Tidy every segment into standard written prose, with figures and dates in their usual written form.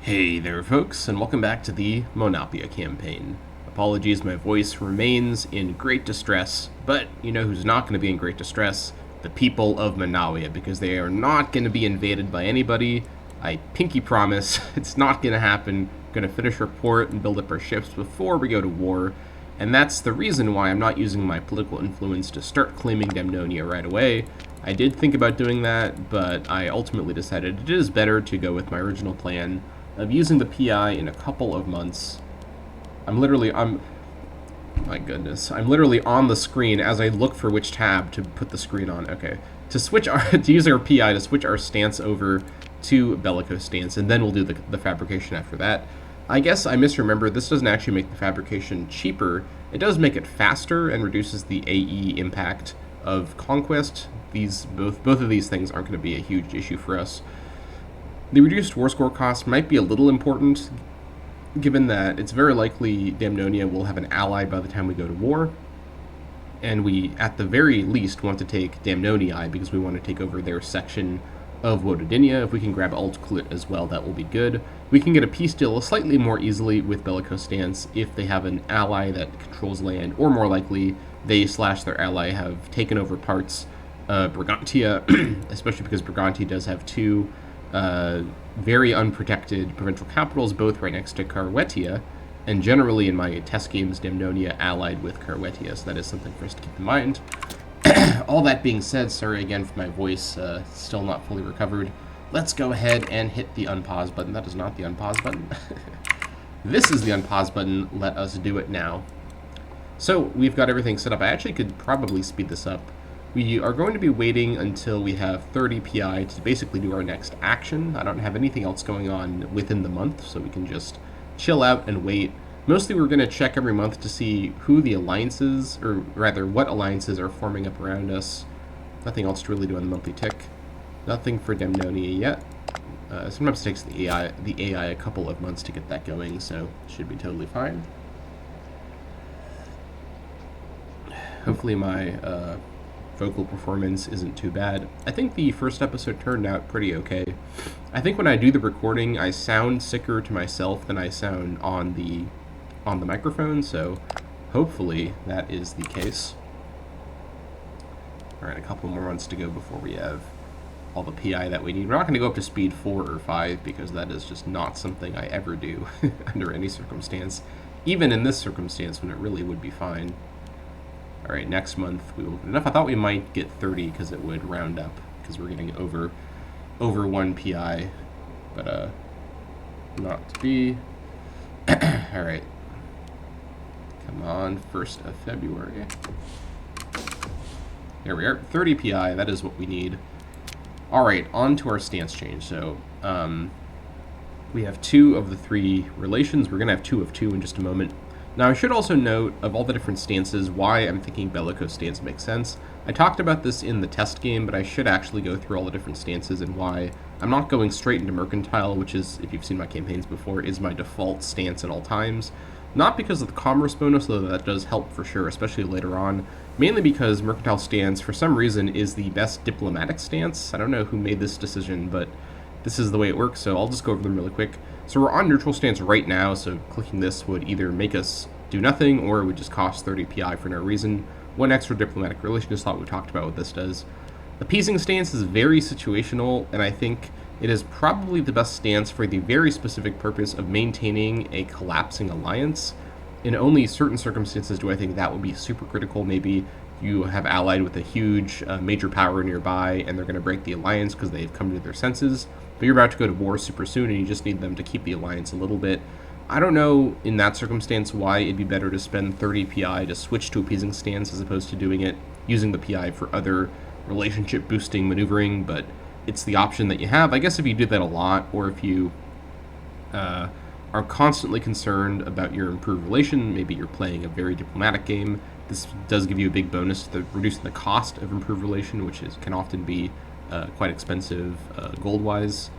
Hey there, folks, and welcome back to the Monapia Campaign. Apologies, my voice remains in great distress, but you know who's not going to be in great distress? The people of Manawia, because they are not going to be invaded by anybody. I pinky promise it's not going to happen. Going to finish our port and build up our ships before we go to war, and that's the reason why I'm not using my political influence to start claiming Demnonia right away. I did think about doing that, but I ultimately decided it is better to go with my original plan of using the PI in a couple of months. My goodness, I'm literally on the screen as I look for which tab to put the screen on. Okay, to use our PI to switch our stance over to bellicose stance, and then we'll do the fabrication after that. I guess I misremembered, this doesn't actually make the fabrication cheaper. It does make it faster and reduces the AE impact of conquest. Both of these things aren't going to be a huge issue for us. The reduced war score cost might be a little important, given that it's very likely Damnonia will have an ally by the time we go to war, and we, at the very least, want to take Damnonii because we want to take over their section of Wododinia. If we can grab Altclut as well, that will be good. We can get a peace deal slightly more easily with Bellicose Stance if they have an ally that controls land, or more likely, they/their ally have taken over parts of Brigantia, especially because Brigantia does have two very unprotected provincial capitals, both right next to Carwetia, and generally in my test games, Damnonia allied with Carwetia, so that is something for us to keep in mind. All that being said, sorry again for my voice, still not fully recovered. Let's go ahead and hit the unpause button. That is not the unpause button. This is the unpause button. Let us do it now. So we've got everything set up. I actually could probably speed this up. We are going to be waiting until we have 30 PI to basically do our next action. I don't have anything else going on within the month, so we can just chill out and wait. Mostly we're going to check every month to see who the alliances, or rather what alliances are forming up around us. Nothing else to really do on the monthly tick. Nothing for Demnonia yet. Sometimes it takes the AI a couple of months to get that going, so it should be totally fine. Hopefully my vocal performance isn't too bad. I think the first episode turned out pretty okay. I think when I do the recording, I sound sicker to myself than I sound on the microphone, so hopefully that is the case. Alright, a couple more months to go before we have all the PI that we need. We're not going to go up to speed 4 or 5 because that is just not something I ever do under any circumstance, even in this circumstance when it really would be fine. Alright, next month we will get enough. I thought we might get 30 because it would round up, because we're getting over 1 PI, but not to be. Alright. Come on, 1st of February. There we are, 30 PI, that is what we need. Alright, on to our stance change. So, we have 2 of the 3 relations. We're going to have 2 of 2 in just a moment. Now, I should also note, of all the different stances, why I'm thinking Bellicose stance makes sense. I talked about this in the test game, but I should actually go through all the different stances and why I'm not going straight into Mercantile, which is, if you've seen my campaigns before, is my default stance at all times. Not because of the commerce bonus, though that does help for sure, especially later on. Mainly because Mercantile stance, for some reason, is the best diplomatic stance. I don't know who made this decision, but this is the way it works, so I'll just go over them really quick. So we're on neutral stance right now, so clicking this would either make us do nothing, or it would just cost 30 PI for no reason. 1 extra diplomatic relation is thought we talked about what this does. Appeasing stance is very situational, and I think it is probably the best stance for the very specific purpose of maintaining a collapsing alliance. In only certain circumstances do I think that would be super critical. Maybe you have allied with a huge major power nearby, and they're going to break the alliance because they've come to their senses. But you're about to go to war super soon, and you just need them to keep the alliance a little bit. I don't know, in that circumstance, why it'd be better to spend 30 PI to switch to appeasing stance as opposed to doing it, using the PI for other relationship-boosting maneuvering, but it's the option that you have. I guess if you do that a lot, or if you are constantly concerned about your improved relation, maybe you're playing a very diplomatic game, this does give you a big bonus to reducing the cost of improved relation, which can often be quite expensive gold-wise.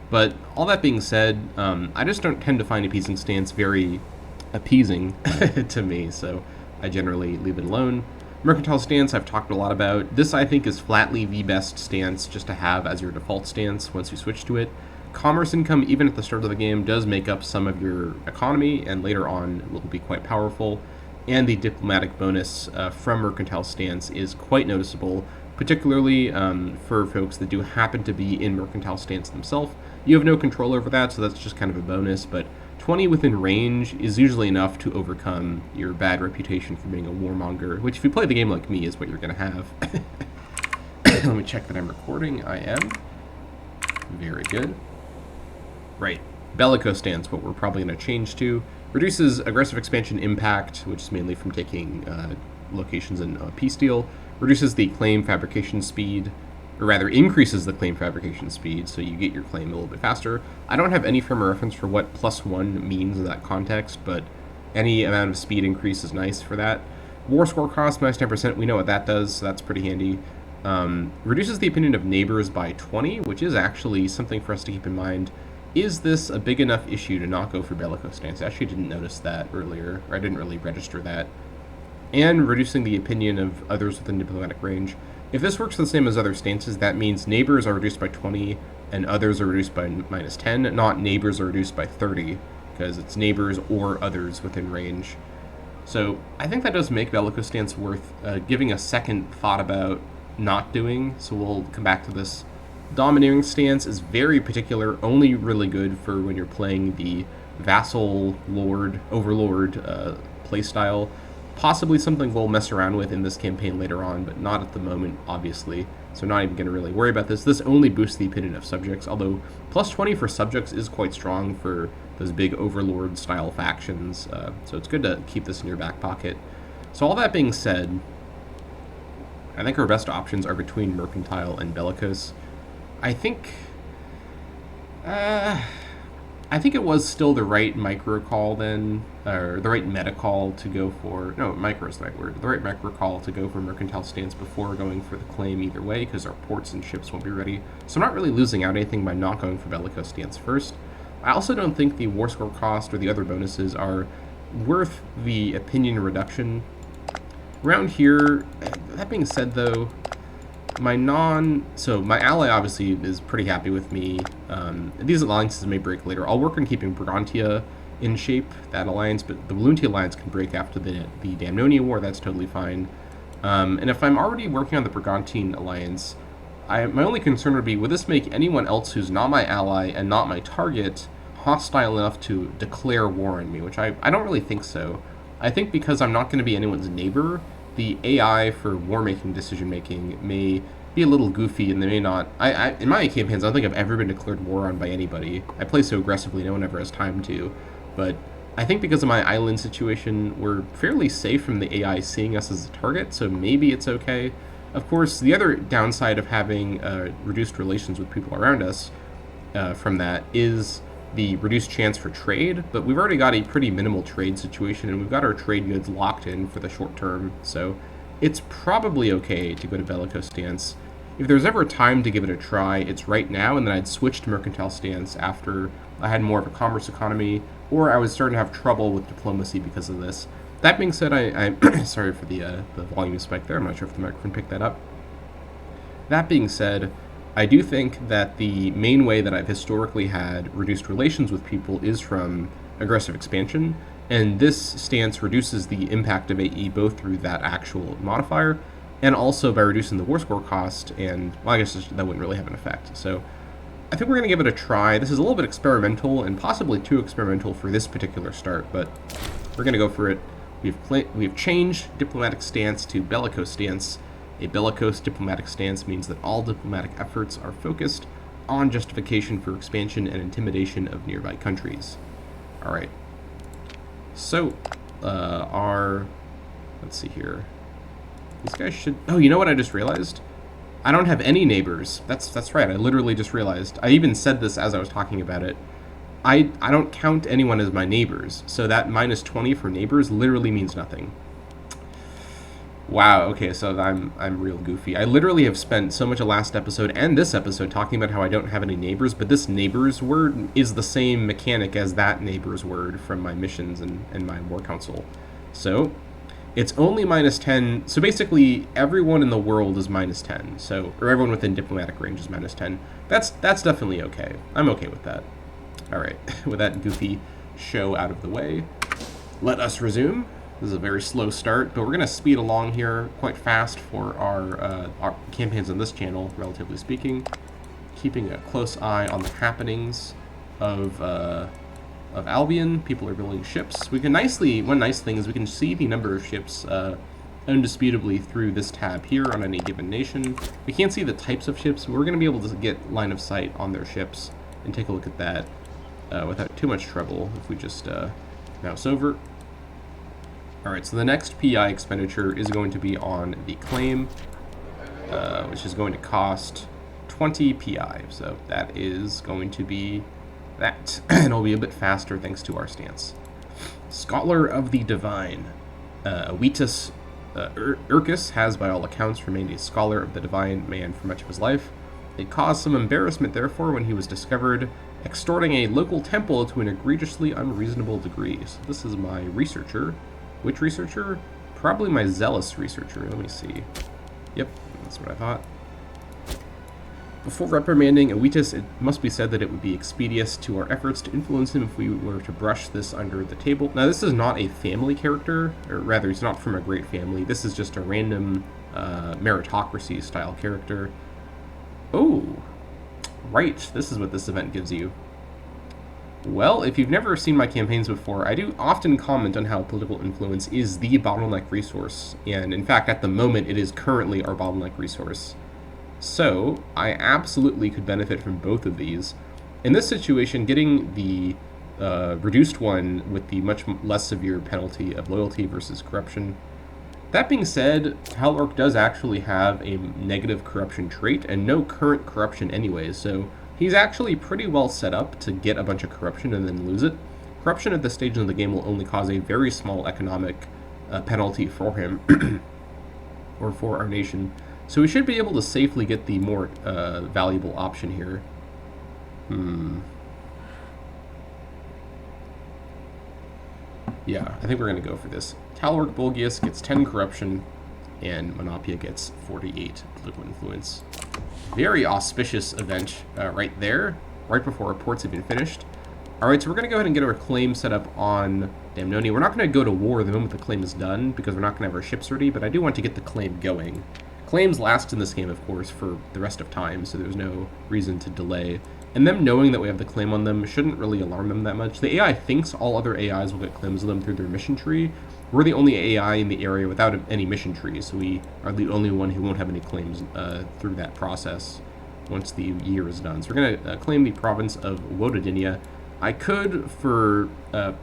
But all that being said, I just don't tend to find appeasing stance very appeasing to me, so I generally leave it alone. Mercantile stance I've talked a lot about. This I think is flatly the best stance just to have as your default stance once you switch to it. commerce income, even at the start of the game, does make up some of your economy, and later on will be quite powerful. And the diplomatic bonus from Mercantile Stance is quite noticeable, particularly for folks that do happen to be in Mercantile Stance themselves. You have no control over that, so that's just kind of a bonus, but 20 within range is usually enough to overcome your bad reputation for being a warmonger, which if you play the game like me is what you're going to have. Let me check that I'm recording. I am. Very good. Right. Bellicose Stance, what we're probably going to change to. Reduces aggressive expansion impact, which is mainly from taking locations in peace deal. Reduces the claim fabrication speed, or rather increases the claim fabrication speed, so you get your claim a little bit faster. I don't have any firm reference for what +1 means in that context, but any amount of speed increase is nice for that. War score cost, -10%, we know what that does, so that's pretty handy. Reduces the opinion of neighbors by 20, which is actually something for us to keep in mind. Is this a big enough issue to not go for Bellicose Stance? I actually didn't notice that earlier, or I didn't really register that. And reducing the opinion of others within diplomatic range. If this works the same as other stances, that means neighbors are reduced by 20 and others are reduced by -10, not neighbors are reduced by 30, because it's neighbors or others within range. So I think that does make Bellicose Stance worth giving a second thought about not doing, so we'll come back to this. Domineering Stance is very particular, only really good for when you're playing the vassal lord, overlord playstyle. Possibly something we'll mess around with in this campaign later on, but not at the moment, obviously. So not even going to really worry about this. This only boosts the opinion of subjects, although +20 for subjects is quite strong for those big overlord-style factions. So it's good to keep this in your back pocket. So all that being said, I think our best options are between Mercantile and Bellicose. I think it was still the right micro call then, or the right meta call to go for, no, micro is the right word, the right micro call to go for Mercantile Stance before going for the claim either way, because our ports and ships won't be ready. So I'm not really losing out anything by not going for Bellicose Stance first. I also don't think the war score cost or the other bonuses are worth the opinion reduction. Around here, that being said though, my ally obviously is pretty happy with me. These alliances may break later. I'll work on keeping Brigantia in shape, that alliance, but the Voluntia alliance can break after the Damnonia War, that's totally fine. And if I'm already working on the Brigantine alliance, my only concern would be, would this make anyone else who's not my ally and not my target hostile enough to declare war on me, which I don't really think so. I think because I'm not going to be anyone's neighbor, the AI for war-making decision-making may be a little goofy, and they may not... in my campaigns, I don't think I've ever been declared war on by anybody. I play so aggressively, no one ever has time to. But I think because of my island situation, we're fairly safe from the AI seeing us as a target, so maybe it's okay. Of course, the other downside of having reduced relations with people around us from that is the reduced chance for trade, but we've already got a pretty minimal trade situation, and we've got our trade goods locked in for the short term, so it's probably okay to go to Bellicose Stance. If there's ever a time to give it a try, it's right now, and then I'd switch to Mercantile Stance after I had more of a commerce economy, or I was starting to have trouble with diplomacy because of this. That being said, I'm sorry for the volume spike there, I'm not sure if the microphone picked that up. That being said, I do think that the main way that I've historically had reduced relations with people is from aggressive expansion, and this stance reduces the impact of AE both through that actual modifier and also by reducing the war score cost, and, well, I guess that wouldn't really have an effect. So I think we're going to give it a try. This is a little bit experimental, and possibly too experimental for this particular start, but we're going to go for it. We've changed diplomatic stance to bellicose stance. A bellicose diplomatic stance means that all diplomatic efforts are focused on justification for expansion and intimidation of nearby countries. All right. So, let's see here. These guys should, oh, you know what I just realized? I don't have any neighbors. That's right, I literally just realized. I even said this as I was talking about it. I don't count anyone as my neighbors, so that -20 for neighbors literally means nothing. Wow, okay, so I'm real goofy. I literally have spent so much of last episode and this episode talking about how I don't have any neighbors, but this neighbors word is the same mechanic as that neighbors word from my missions and my war council. So, It's only minus 10, so basically everyone in the world is minus 10, so, or everyone within diplomatic range is minus 10. That's definitely okay. I'm okay with that. Alright, with that goofy show out of the way, let us resume. This is a very slow start, but we're going to speed along here quite fast for our campaigns on this channel, relatively speaking. Keeping a close eye on the happenings of Albion. People are building ships. We can one nice thing is we can see the number of ships undisputably through this tab here on any given nation. We can't see the types of ships, but we're going to be able to get line of sight on their ships and take a look at that without too much trouble if we just mouse over. Alright, so the next PI expenditure is going to be on the claim, which is going to cost 20 PI, so that is going to be that. And it'll be a bit faster thanks to our stance. Scholar of the Divine. Awetus Urcus has, by all accounts, remained a scholar of the Divine Man for much of his life. It caused some embarrassment, therefore, when he was discovered extorting a local temple to an egregiously unreasonable degree. So this is my researcher. Which researcher? Probably my zealous researcher. Let me see. Yep, that's what I thought. Before reprimanding Awetus, it must be said that it would be expeditious to our efforts to influence him if we were to brush this under the table. Now, this is not a family character, or rather, he's not from a great family. This is just a random meritocracy-style character. Oh, right. This is what this event gives you. Well, if you've never seen my campaigns before, I do often comment on how political influence is the bottleneck resource, and in fact, at the moment, it is currently our bottleneck resource. So, I absolutely could benefit from both of these. In this situation, getting the reduced one with the much less severe penalty of loyalty versus corruption. That being said, Talorc does actually have a negative corruption trait, and no current corruption anyway, so he's actually pretty well set up to get a bunch of corruption and then lose it. Corruption at this stage of the game will only cause a very small economic penalty for him, or for our nation. So we should be able to safely get the more valuable option here. Yeah, I think we're going to go for this. Talorc Bulgius gets 10 corruption, and Monapia gets 48 political influence. Very auspicious event right there, right before our ports have been finished. Alright, so we're going to go ahead and get our claim set up on Damnonia. We're not going to go to war the moment the claim is done, because we're not going to have our ships ready, but I do want to get the claim going. Claims last in this game, of course, for the rest of time, so there's no reason to delay. And them knowing that we have the claim on them shouldn't really alarm them that much. The AI thinks all other AIs will get claims on them through their mission tree. We're the only AI in the area without any mission tree, so we are the only one who won't have any claims through that process once the year is done. So we're going to claim the province of Wodadinia. I could, for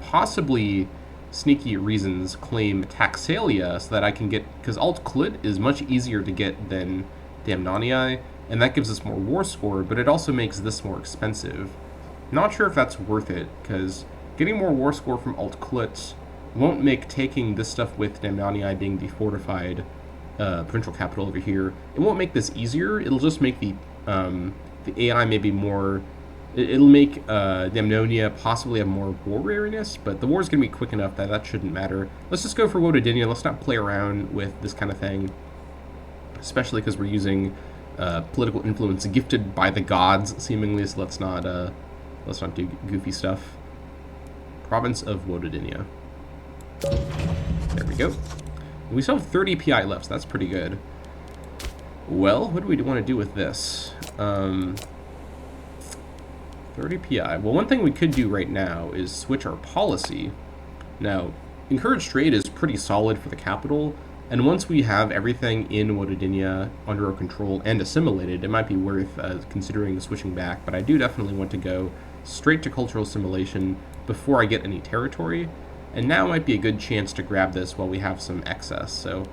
possibly sneaky reasons, claim Taxalia so that I can get, because Alt Clit is much easier to get than Damnonii, and that gives us more war score, but it also makes this more expensive. Not sure if that's worth it, because getting more war score from Alt Clit won't make taking this stuff with Damnonii being the fortified provincial capital over here, it won't make this easier. It'll just make the AI maybe more. It'll make Damnonia possibly have more war wariness, but the war's going to be quick enough that that shouldn't matter. Let's just go for Wodadinia. Let's not play around with this kind of thing, especially because we're using political influence gifted by the gods, seemingly, so let's not do goofy stuff. Province of Wodadinia. There we go. We still have 30 PI left, so that's pretty good. Well, what do we want to do with this? 30 PI. Well, one thing we could do right now is switch our policy. Now, encouraged trade is pretty solid for the capital, and once we have everything in Wodadinia under our control and assimilated, it might be worth considering switching back, but I do definitely want to go straight to cultural assimilation before I get any territory, and now might be a good chance to grab this while we have some excess. So,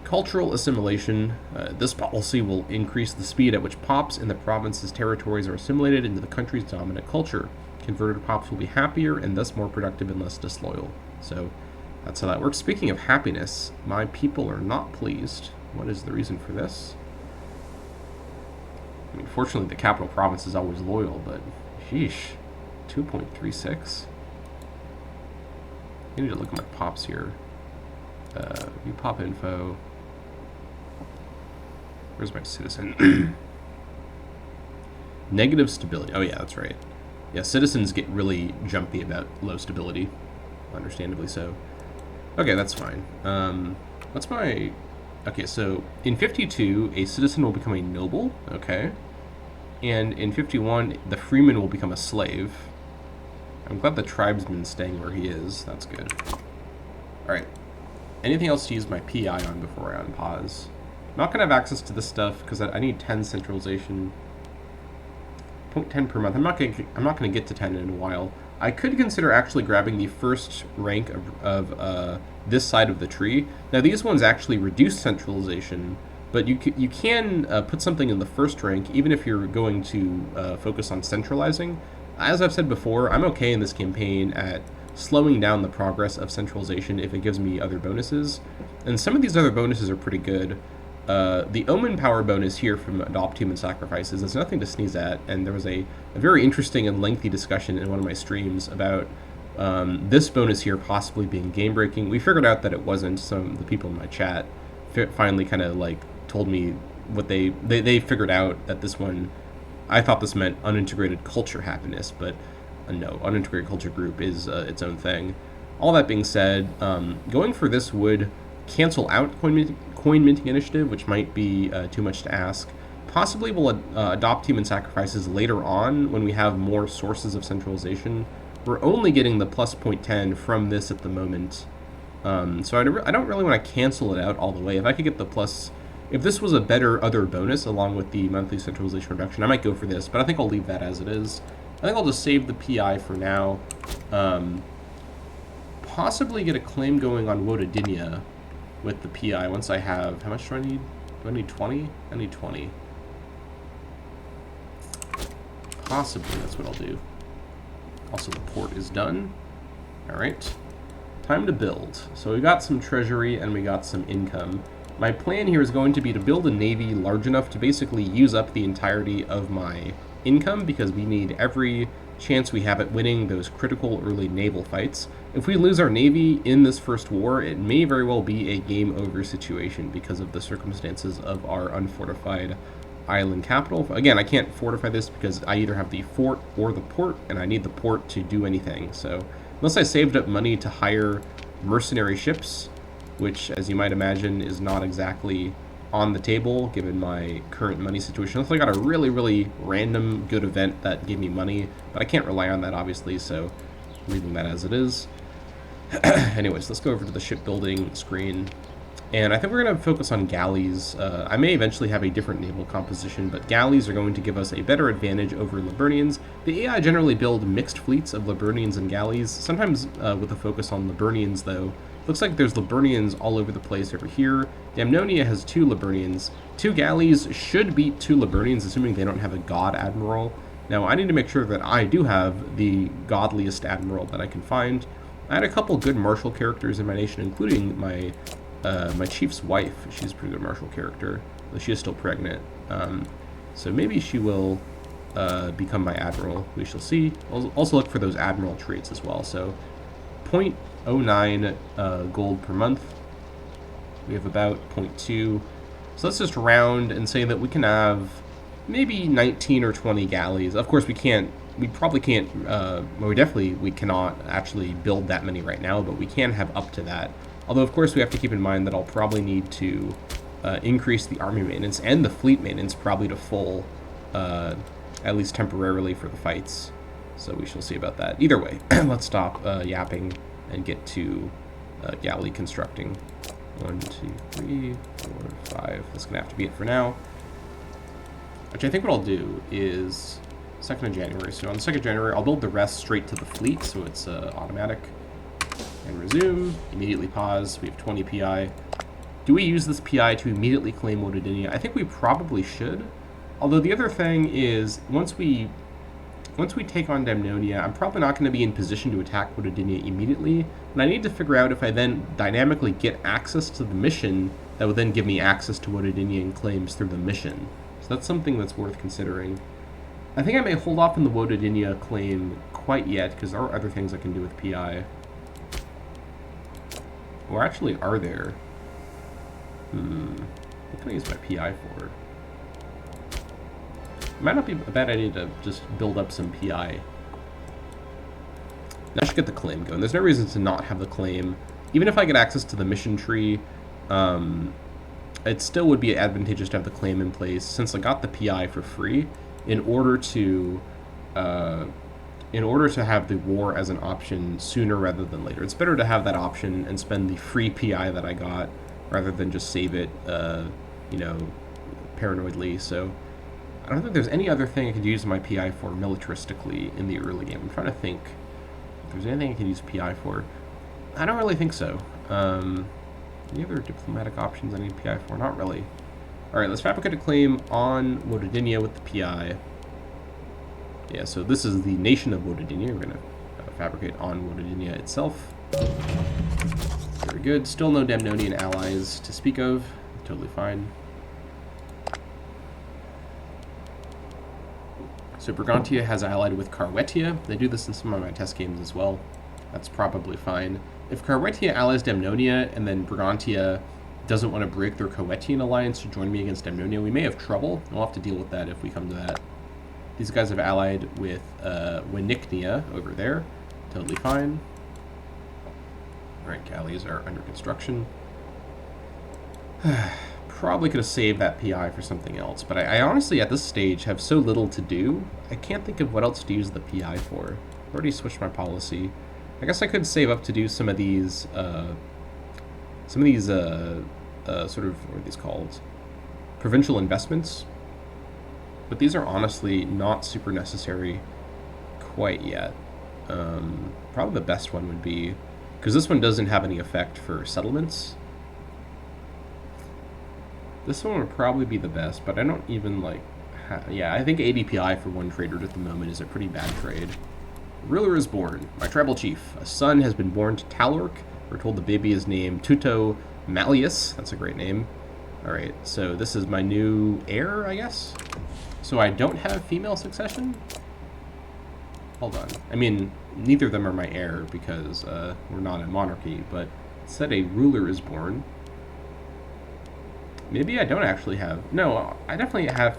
cultural assimilation. This policy will increase the speed at which pops in the province's territories are assimilated into the country's dominant culture. Converted pops will be happier and thus more productive and less disloyal. So that's how that works. Speaking of happiness, my people are not pleased. What is the reason for this? I mean, fortunately, the capital province is always loyal, but sheesh, 2.36. I need to look at my pops here. View pop info. Where's my citizen? Negative stability. Oh, yeah, that's right. Yeah, citizens get really jumpy about low stability. Understandably so. Okay, that's fine. What's my... Okay, so in 52, a citizen will become a noble. Okay. And in 51, the freeman will become a slave. I'm glad the tribesman's staying where he is. That's good. Alright. Anything else to use my PI on before I unpause? I'm not going to have access to this stuff because I need 10 centralization. 0.10 per month. I'm not going to get to 10 in a while. I could consider actually grabbing the first rank of this side of the tree. Now these ones actually reduce centralization, but you can put something in the first rank even if you're going to focus on centralizing. As I've said before, I'm okay in this campaign at slowing down the progress of centralization if it gives me other bonuses. And some of these other bonuses are pretty good. The Omen power bonus here from Adopt Human Sacrifices is nothing to sneeze at, and there was a very interesting and lengthy discussion in one of my streams about this bonus here possibly being game-breaking. We figured out that it wasn't. Some of the people in my chat finally kind of like told me what they figured out that this one, I thought this meant unintegrated culture happiness, but no, unintegrated culture group is its own thing. All that being said, going for this would cancel out coin minting initiative, which might be too much to ask. Possibly we'll adopt human sacrifices later on when we have more sources of centralization. We're only getting the plus 0.10 from this at the moment, so I don't really want to cancel it out all the way. If I could get the plus, if this was a better other bonus along with the monthly centralization reduction, I might go for this, but I think I'll leave that as it is. I think I'll just save the PI for now. Possibly get a claim going on Wodadinia with the PI once I have... How much do I need? Do I need 20? I need 20. Possibly that's what I'll do. Also, the port is done. Alright. Time to build. So we got some treasury and we got some income. My plan here is going to be to build a navy large enough to basically use up the entirety of my income, because we need every chance we have at winning those critical early naval fights. If we lose our navy in this first war, it may very well be a game over situation because of the circumstances of our unfortified island capital. Again, I can't fortify this because I either have the fort or the port, and I need the port to do anything. So unless I saved up money to hire mercenary ships, which, as you might imagine, is not exactly on the table given my current money situation. Unless I got a really, really random good event that gave me money, but I can't rely on that, obviously, so I'm leaving that as it is. Anyways, let's go over to the shipbuilding screen. And I think we're going to focus on galleys. I may eventually have a different naval composition, but galleys are going to give us a better advantage over Liburnians. The AI generally build mixed fleets of Liburnians and galleys, sometimes with a focus on Liburnians, though. Looks like there's Liburnians all over the place over here. Damnonia has 2 Liburnians. 2 galleys should beat 2 Liburnians, assuming they don't have a god admiral. Now, I need to make sure that I do have the godliest admiral that I can find. I had a couple good martial characters in my nation, including my my chief's wife. She's a pretty good martial character, though she is still pregnant. So maybe she will become my admiral. We shall see. I'll also look for those admiral traits as well. So 0.09 gold per month. We have about 0.2. So let's just round and say that we can have maybe 19 or 20 galleys. Of course, we probably can't, we cannot actually build that many right now, but we can have up to that. Although, of course, we have to keep in mind that I'll probably need to increase the army maintenance and the fleet maintenance probably to full, at least temporarily for the fights. So we shall see about that. Either way, let's stop yapping and get to galley constructing. 1, 2, 3, 4, 5. That's going to have to be it for now. Which I think what I'll do is 2nd of January. So on the 2nd of January, I'll build the rest straight to the fleet, so it's automatic. And resume. Immediately pause. We have 20 PI. Do we use this PI to immediately claim Wodadinia? I think we probably should. Although the other thing is, once we take on Damnonia, I'm probably not going to be in position to attack Wodadinia immediately, and I need to figure out if I then dynamically get access to the mission that would then give me access to Wodadinian claims through the mission. So that's something that's worth considering. I think I may hold off on the Wodadinia claim quite yet, because there are other things I can do with PI. Or actually, are there? What can I use my PI for? It might not be a bad idea to just build up some PI. I should get the claim going. There's no reason to not have the claim. Even if I get access to the mission tree, it still would be advantageous to have the claim in place, since I got the PI for free, in order to have the war as an option sooner rather than later. It's better to have that option and spend the free PI that I got rather than just save it, paranoidly. So I don't think there's any other thing I could use my PI for militaristically in the early game. I'm trying to think if there's anything I could use PI for. I don't really think so. Any other diplomatic options I need PI for? Not really. Alright, let's fabricate a claim on Wodadinia with the PI. Yeah, so this is the nation of Wodadinia. We're going to fabricate on Wodadinia itself. Very good. Still no Damnonian allies to speak of. Totally fine. So Brigantia has allied with Carwetia. They do this in some of my test games as well. That's probably fine. If Carwetia allies Damnonia and then Brigantia doesn't want to break their Coetian alliance to join me against Damnonia, we may have trouble. We'll have to deal with that if we come to that. These guys have allied with Winiknia over there. Totally fine. Alright, galleys are under construction. Probably could have saved that PI for something else, but I honestly, at this stage, have so little to do, I can't think of what else to use the PI for. I've already switched my policy. I guess I could save up to do some of these, sort of, what are these called? Provincial investments. But these are honestly not super necessary quite yet. Probably the best one would be, because this one doesn't have any effect for settlements. This one would probably be the best, but I don't even yeah, I think ADPI for one trader at the moment is a pretty bad trade. Ruler is born. My tribal chief. A son has been born to Talorc. We're told the baby is named Tuto Malleus. That's a great name. Alright, so this is my new heir, I guess? So I don't have female succession? Hold on. I mean, neither of them are my heir because we're not a monarchy, but it said a ruler is born. Maybe I don't actually have... No, I definitely have...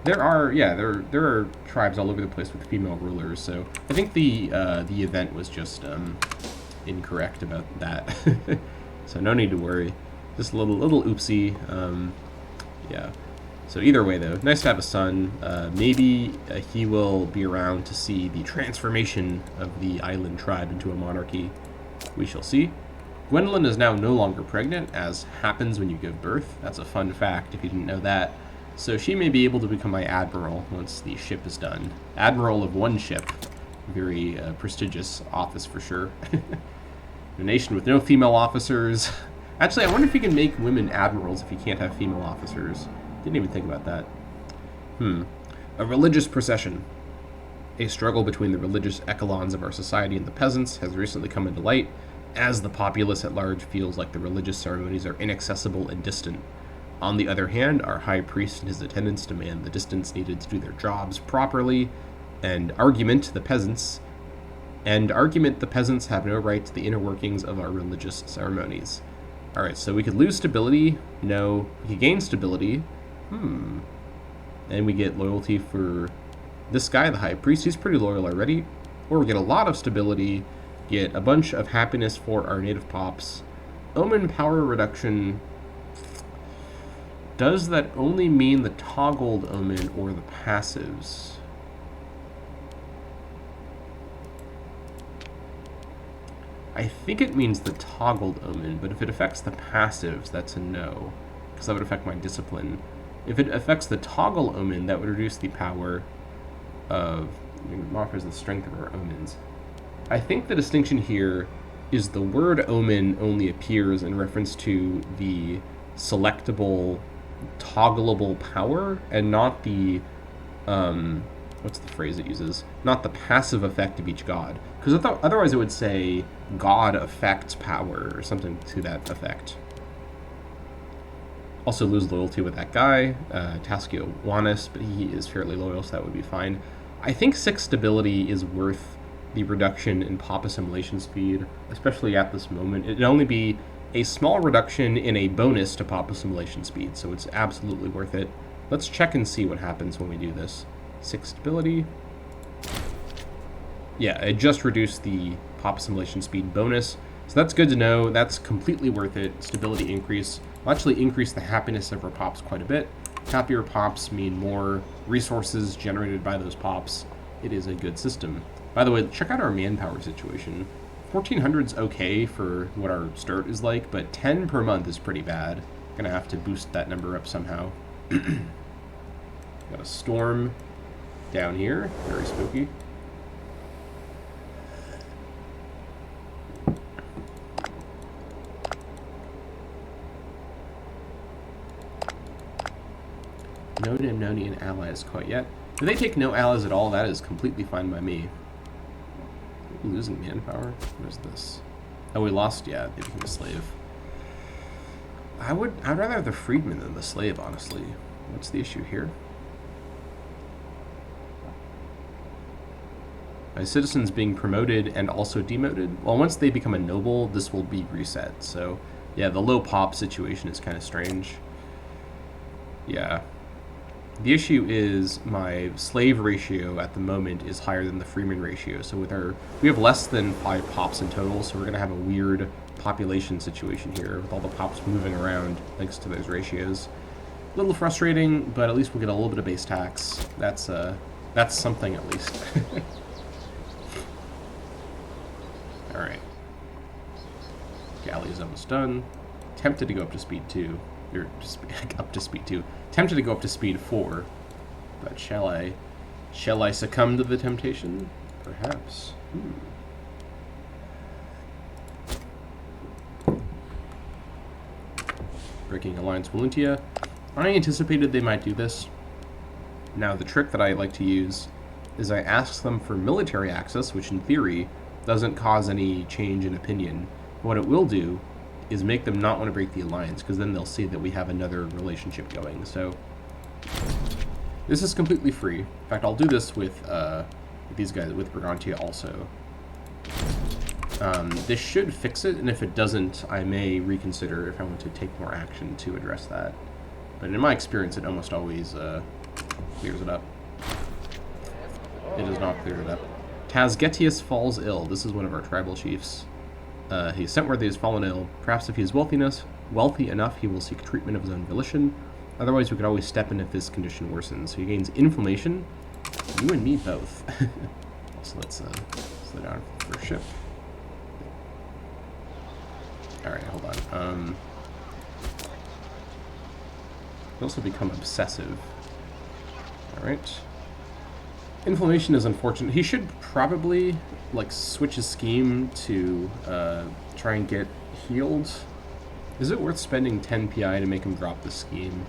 There are tribes all over the place with female rulers, so I think the event was just incorrect about that. So no need to worry. Just a little oopsie. Yeah. So either way, though, nice to have a son. Maybe he will be around to see the transformation of the island tribe into a monarchy. We shall see. Gwendolyn is now no longer pregnant, as happens when you give birth. That's a fun fact if you didn't know that. So she may be able to become my admiral once the ship is done. Admiral of one ship. Very prestigious office for sure. A nation with no female officers. Actually, I wonder if you can make women admirals if you can't have female officers. Didn't even think about that. A religious procession. A struggle between the religious echelons of our society and the peasants has recently come into light, as the populace at large feels like the religious ceremonies are inaccessible and distant. On the other hand, our high priest and his attendants demand the distance needed to do their jobs properly, and argument the peasants have no right to the inner workings of our religious ceremonies. Alright, so we could lose stability. No. We could gain stability. And we get loyalty for this guy, the high priest. He's pretty loyal already. Or we get a lot of stability, get a bunch of happiness for our native pops. Omen power reduction. Does that only mean the toggled omen or the passives? I think it means the toggled omen, but if it affects the passives, that's a no, because that would affect my discipline. If it affects the toggle omen, that would reduce the power of... modifies the strength of our omens. I think the distinction here is the word omen only appears in reference to the selectable, toggleable power, and not the, what's the phrase it uses? Not the passive effect of each god. Because otherwise it would say god affects power, or something to that effect. Also lose loyalty with that guy, Tascio Juanis, but he is fairly loyal, so that would be fine. I think 6 stability is worth the reduction in pop assimilation speed, especially at this moment. It'd only be a small reduction in a bonus to pop assimilation speed, so it's absolutely worth it. Let's check and see what happens when we do this. 6 stability. Yeah, it just reduced the pop assimilation speed bonus, so that's good to know. That's completely worth it. Stability increase will actually increase the happiness of our pops quite a bit. Happier pops mean more resources generated by those pops. It is a good system. By the way, check out our manpower situation. 1400's okay for what our start is like, but 10 per month is pretty bad. Gonna have to boost that number up somehow. Got a storm down here, very spooky. No Demnonian allies quite yet. If they take no allies at all, that is completely fine by me. Losing manpower? What is this? Oh, we lost, yeah, they became a slave. I'd rather have the freedman than the slave, honestly. What's the issue here? My citizens being promoted and also demoted? Well, once they become a noble, this will be reset. So, yeah, the low pop situation is kind of strange. Yeah. The issue is my slave ratio at the moment is higher than the freeman ratio. So we have less than 5 pops in total, so we're going to have a weird population situation here with all the pops moving around thanks to those ratios. A little frustrating, but at least we'll get a little bit of base tax. That's something at least. Alright. Galley is almost done. Tempted to go up to speed 2. Or up to speed 2. Tempted to go up to speed 4. But shall I succumb to the temptation? Perhaps. Breaking alliance Valentia. I anticipated they might do this. Now the trick that I like to use is I ask them for military access, which in theory doesn't cause any change in opinion. What it will do is make them not want to break the alliance, because then they'll see that we have another relationship going. So this is completely free. In fact, I'll do this with these guys, with Brigantia also. This should fix it, and if it doesn't, I may reconsider if I want to take more action to address that. But in my experience, it almost always clears it up. It has not cleared it up. Tasgetius falls ill. This is one of our tribal chiefs. He is sent where he has fallen ill. Perhaps if he is wealthy enough, he will seek treatment of his own volition. Otherwise, we could always step in if this condition worsens. So he gains inflammation. You and me both. So let's slow down for the first ship. Alright, hold on. He'll also become obsessive. Alright. Inflammation is unfortunate. He should probably, like, switch his scheme to try and get healed. Is it worth spending 10 PI to make him drop the scheme?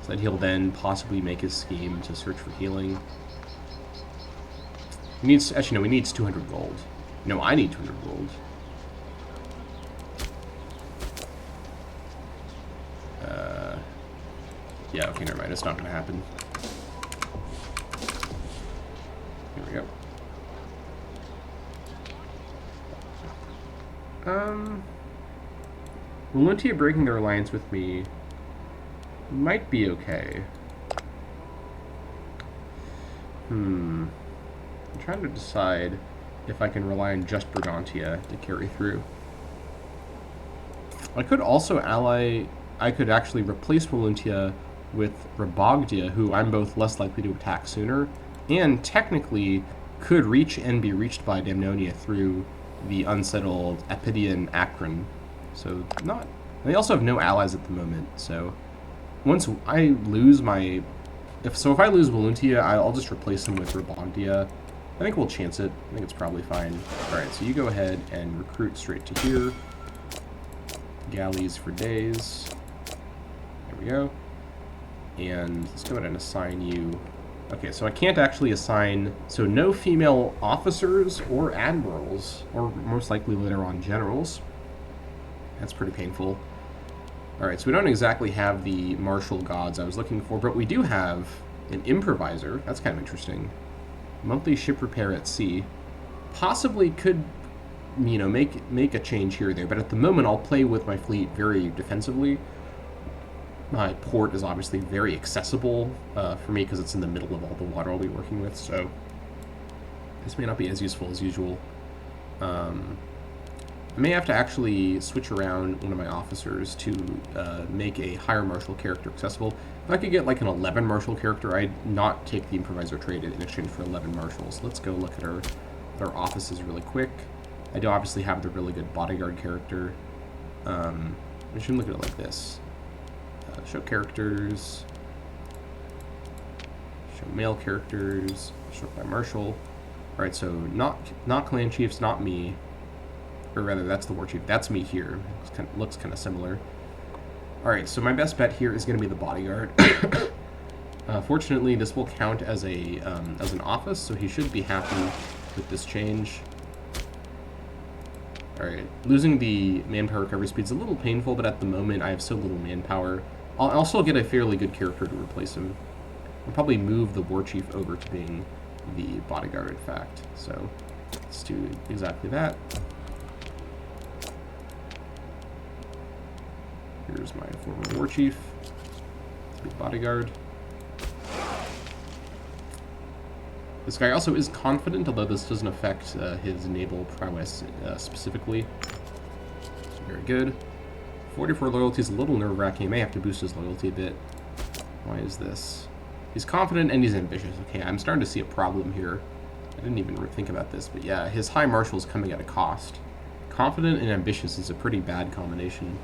So that he'll then possibly make his scheme to search for healing. He needs, actually no, he needs 200 gold. No, I need 200 gold. Yeah, okay, never mind. It's not going to happen. Here we go. Valentia breaking their alliance with me might be okay. I'm trying to decide if I can rely on just Brigantia to carry through. I could also ally... I could actually replace Valentia with Rabogdia, who I'm both less likely to attack sooner, and technically could reach and be reached by Damnonia through the unsettled Epidian Akron. So not... They also have no allies at the moment, so once I lose my... If I lose Valentia, I'll just replace him with Rabogdia. I think we'll chance it. I think it's probably fine. Alright, so you go ahead and recruit straight to here. Galleys for days. There we go. And let's go ahead and assign you... Okay, so I can't actually assign... So no female officers or admirals, or most likely later on generals. That's pretty painful. Alright, so we don't exactly have the martial gods I was looking for, but we do have an improviser. That's kind of interesting. Monthly ship repair at sea. Possibly could make a change here or there. But at the moment, I'll play with my fleet very defensively. My port is obviously very accessible for me because it's in the middle of all the water I'll be working with, so this may not be as useful as usual. I may have to actually switch around one of my officers to make a higher martial character accessible. If I could get like an 11 martial character, I'd not take the improviser trade in exchange for 11 marshals. Let's go look at our offices really quick. I do obviously have the really good bodyguard character. We should look at it like this. Show characters, show male characters, show by marshal. Alright, so not clan chiefs, not me. Or rather, that's the war chief. That's me here. Looks kind of similar. Alright, so my best bet here is going to be the bodyguard. Fortunately, this will count as an office, so he should be happy with this change. Alright, losing the manpower recovery speed is a little painful, but at the moment I have so little manpower. I'll still get a fairly good character to replace him. I'll probably move the war chief over to being the bodyguard, in fact. So let's do exactly that. Here's my former war chief to be bodyguard. This guy also is confident, although this doesn't affect his naval prowess specifically. Very good. 44 loyalty is a little nerve-wracking. He may have to boost his loyalty a bit. Why is this? He's confident and he's ambitious. Okay, I'm starting to see a problem here. I didn't even think about this, but yeah, his high marshal is coming at a cost. Confident and ambitious is a pretty bad combination.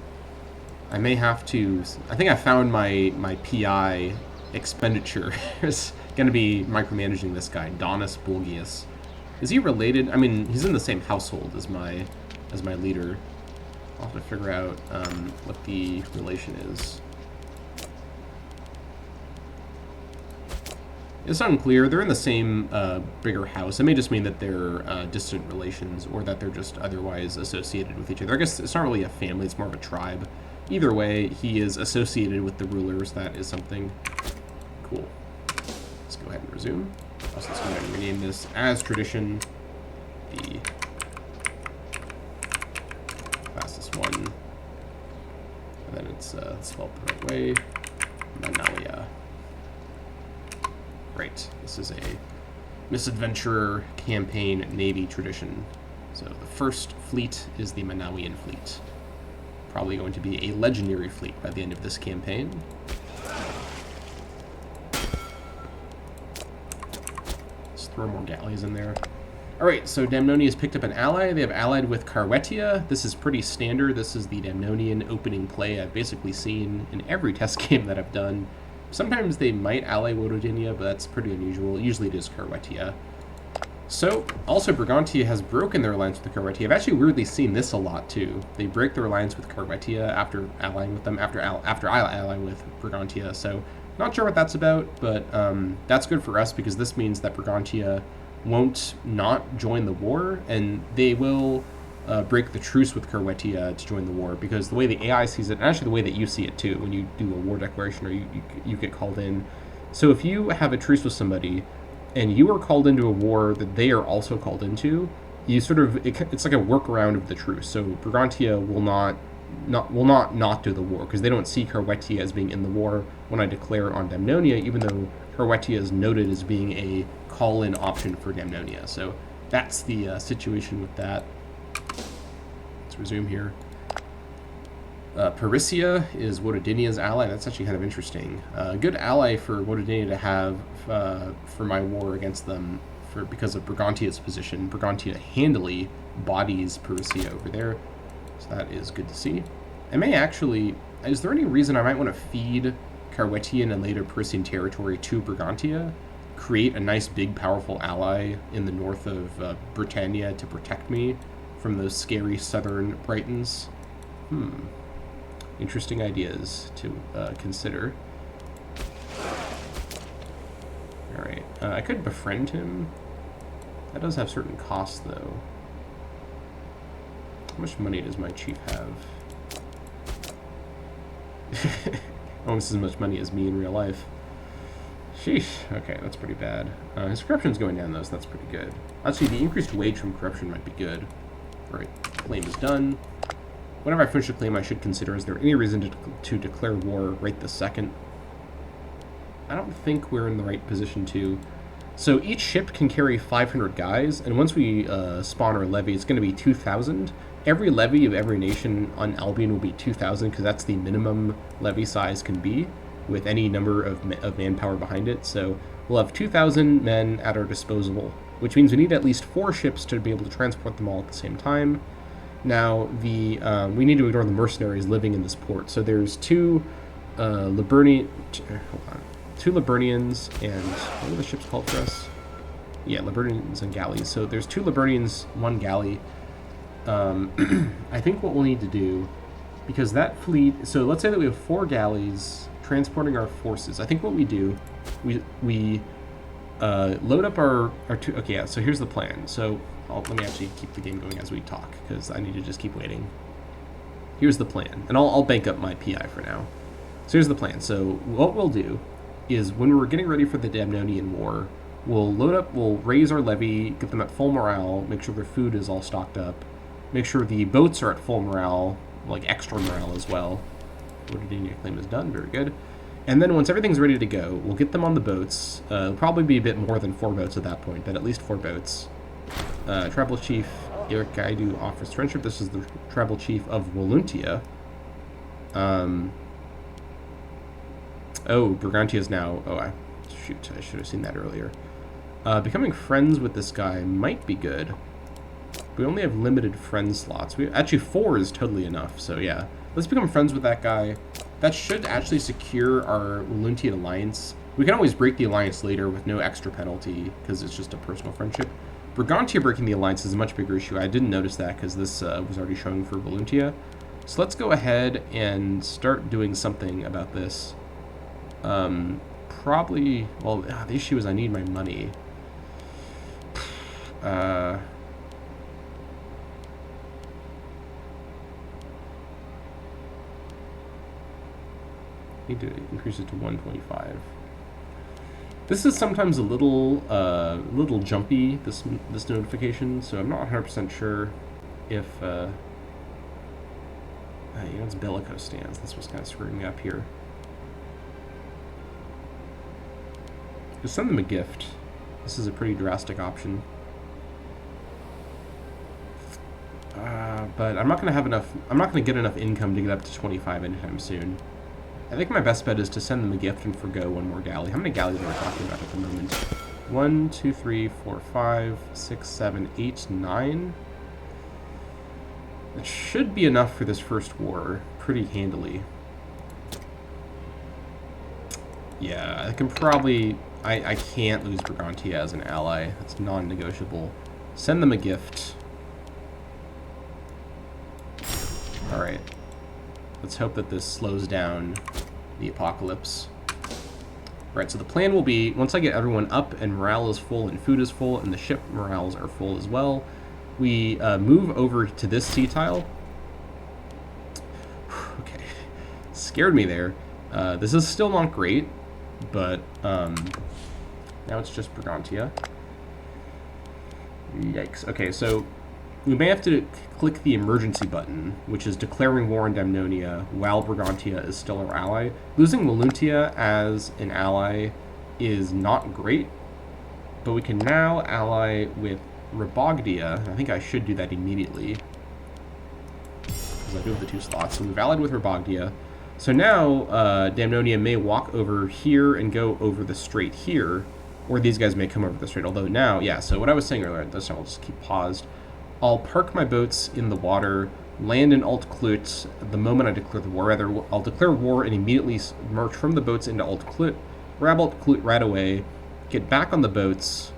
I may have to... I think I found my PI expenditure. Is going to be micromanaging this guy, Donis Bulgius. Is he related? I mean, he's in the same household as my leader. I'll have to figure out what the relation is. It's unclear. They're in the same bigger house. It may just mean that they're distant relations or that they're just otherwise associated with each other. I guess it's not really a family, it's more of a tribe. Either way, he is associated with the rulers. That is something cool. Let's go ahead and resume. Also, let's go ahead and rename this as tradition. The fastest one. And then it's spelled the right way. Monapia. Right. This is a misadventurer campaign navy tradition. So the first fleet is the Manawian fleet. Probably going to be a legendary fleet by the end of this campaign. Let's throw more galleys in there. Alright, so Damnonia has picked up an ally. They have allied with Carwetia. This is pretty standard. This is the Damnonian opening play I've basically seen in every test game that I've done. Sometimes they might ally Wododinia, but that's pretty unusual. Usually it is Carwetia. So, also Brigantia has broken their alliance with the Carwetia. I've actually weirdly seen this a lot too. They break their alliance with Carwetia after allying with them, after I ally with Brigantia. So, not sure what that's about, but that's good for us because this means that Brigantia won't not join the war, and they will break the truce with Carwetia to join the war, because the way the AI sees it, and actually the way that you see it too, when you do a war declaration or you get called in. So if you have a truce with somebody, and you are called into a war that they are also called into, you sort of, it's like a workaround of the truce. So Brigantia will not do the war, because they don't see Carwetia as being in the war when I declare on Damnonia, even though Carwetia is noted as being a call-in option for Damnonia. So that's the situation with that. Let's resume here. Parisia is Wododinia's ally. That's actually kind of interesting. Good ally for Wododinia to have for my war against them because of Brigantia's position. Brigantia handily bodies Parisia over there, so that is good to see. I may actually... Is there any reason I might want to feed Carwetian and later Parisian territory to Brigantia? Create a nice, big, powerful ally in the north of Britannia to protect me from those scary southern Britons? Interesting ideas to consider. Alright, I could befriend him. That does have certain costs, though. How much money does my chief have? Almost as much money as me in real life. Sheesh. Okay, that's pretty bad. His corruption's going down, though, so that's pretty good. Actually, the increased wage from corruption might be good. Right, claim is done. Whenever I finish a claim, I should consider, is there any reason to declare war right this second? I don't think we're in the right position to. So each ship can carry 500 guys, and once we spawn our levy, it's going to be 2,000. Every levy of every nation on Albion will be 2,000, because that's the minimum levy size can be, with any number of manpower behind it. So we'll have 2,000 men at our disposal, which means we need at least 4 ships to be able to transport them all at the same time. Now, we need to ignore the mercenaries living in this port. So there's 2 Liburnians, and what are the ships called for us? Yeah, Liburnians and galleys. So there's 2 Liburnians, 1 galley. I think what we'll need to do, because that fleet, so let's say that we have 4 galleys transporting our forces. I think what we do, we load up our 2, okay, yeah, so here's the plan. So let me actually keep the game going as we talk, because I need to just keep waiting. Here's the plan, and I'll bank up my PI for now. So here's the plan. So what we'll do is, when we're getting ready for the Damnonian War, we'll load up, we'll raise our levy, get them at full morale, make sure their food is all stocked up, make sure the boats are at full morale, like extra morale as well. Order claim is done, very good. And then once everything's ready to go, we'll get them on the boats. It'll probably be a bit more than 4 boats at that point, but at least 4 boats. Tribal Chief Eric Gaidu offers friendship. This is the Tribal Chief of Voluntia. Oh, Brigantia is now... Oh, shoot, I should have seen that earlier. Becoming friends with this guy might be good. We only have limited friend slots. Actually, 4 is totally enough, so yeah. Let's become friends with that guy. That should actually secure our Voluntian alliance. We can always break the alliance later with no extra penalty, because it's just a personal friendship. Brigantia breaking the alliance is a much bigger issue. I didn't notice that, because this was already showing for Voluntia. So let's go ahead and start doing something about this. Probably, well, the issue is I need my money. Need to increase it to 125. This is sometimes a little jumpy, this notification, so I'm not 100% sure if you know, it's bellicose stance. That's what's kind of screwing me up here. Just send them a gift. This is a pretty drastic option. But I'm not going to have enough. I'm not going to get enough income to get up to 25 anytime soon. I think my best bet is to send them a gift and forgo 1 more galley. How many galleys are we talking about at the moment? 1, 2, 3, 4, 5, 6, 7, 8, 9. It should be enough for this first war, pretty handily. Yeah, I can probably... I can't lose Brigantia as an ally. It's non-negotiable. Send them a gift. Alright. Let's hope that this slows down the apocalypse. Right, so the plan will be, once I get everyone up and morale is full and food is full and the ship morales are full as well, we move over to this sea tile. Okay, scared me there. This is still not great, but now it's just Brigantia. Yikes. Okay, so we may have to click the emergency button, which is declaring war on Damnonia while Brigantia is still our ally. Losing Voluntia as an ally is not great, but we can now ally with Rabogdia. I think I should do that immediately, because I do have the 2 slots. So we've allied with Rabogdia. So now Damnonia may walk over here and go over the strait here, or these guys may come over the strait. Although now, yeah, so what I was saying earlier, this time I'll just keep paused. I'll park my boats in the water, land in Alt Klut the moment I declare the war. Rather, I'll declare war and immediately march from the boats into Alt Klut, grab Alt Klut right away, get back on the boats,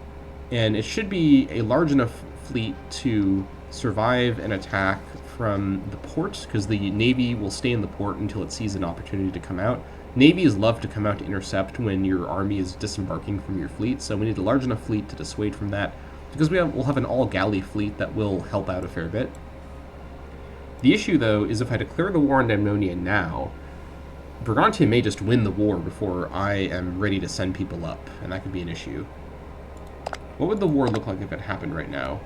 and it should be a large enough fleet to survive an attack from the port, because the Navy will stay in the port until it sees an opportunity to come out. Navies love to come out to intercept when your army is disembarking from your fleet, so we need a large enough fleet to dissuade from that, because we'll have an all-galley fleet that will help out a fair bit. The issue, though, is if I declare the war on Damnonia now, Brigantia may just win the war before I am ready to send people up, and that could be an issue. What would the war look like if it happened right now?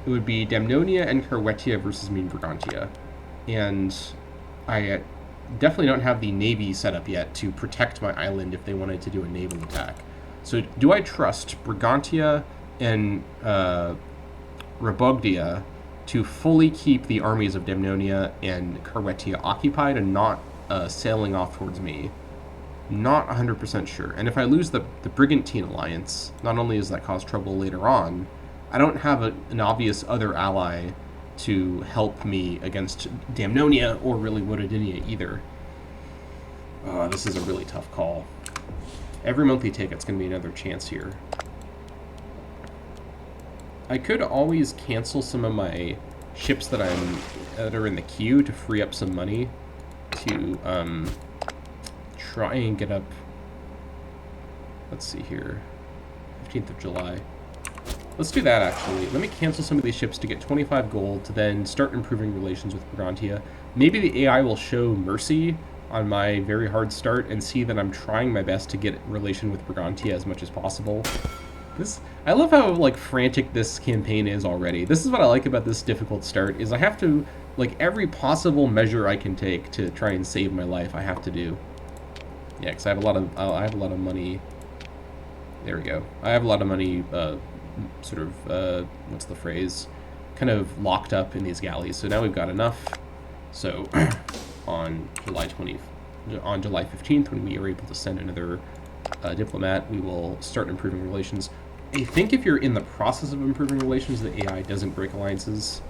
it would be Damnonia and Carwetia versus me and Brigantia. And I definitely don't have the navy set up yet to protect my island if they wanted to do a naval attack. So do I trust Brigantia and Rabogdia to fully keep the armies of Damnonia and Carwetia occupied and not sailing off towards me? Not 100% sure. And if I lose the Brigantine alliance, not only does that cause trouble later on, I don't have an obvious other ally to help me against Damnonia or really Woodidinia either. This is a really tough call. Every monthly ticket's going to be another chance here. I could always cancel some of my ships that are in the queue to free up some money to try and get up. Let's see here, 15th of July. Let's do that, actually. Let me cancel some of these ships to get 25 gold to then start improving relations with Brigantia. Maybe the AI will show mercy on my very hard start and see that I'm trying my best to get relation with Brigantia as much as possible. I love how, like, frantic this campaign is already. This is what I like about this difficult start, is I have to, like, every possible measure I can take to try and save my life, I have to do. Yeah, because I have a lot of money. There we go. I have a lot of money, sort of, what's the phrase? Kind of locked up in these galleys. So now we've got enough. So on July 15th, when we are able to send another diplomat, we will start improving relations. I think if you're in the process of improving relations, the AI doesn't break alliances.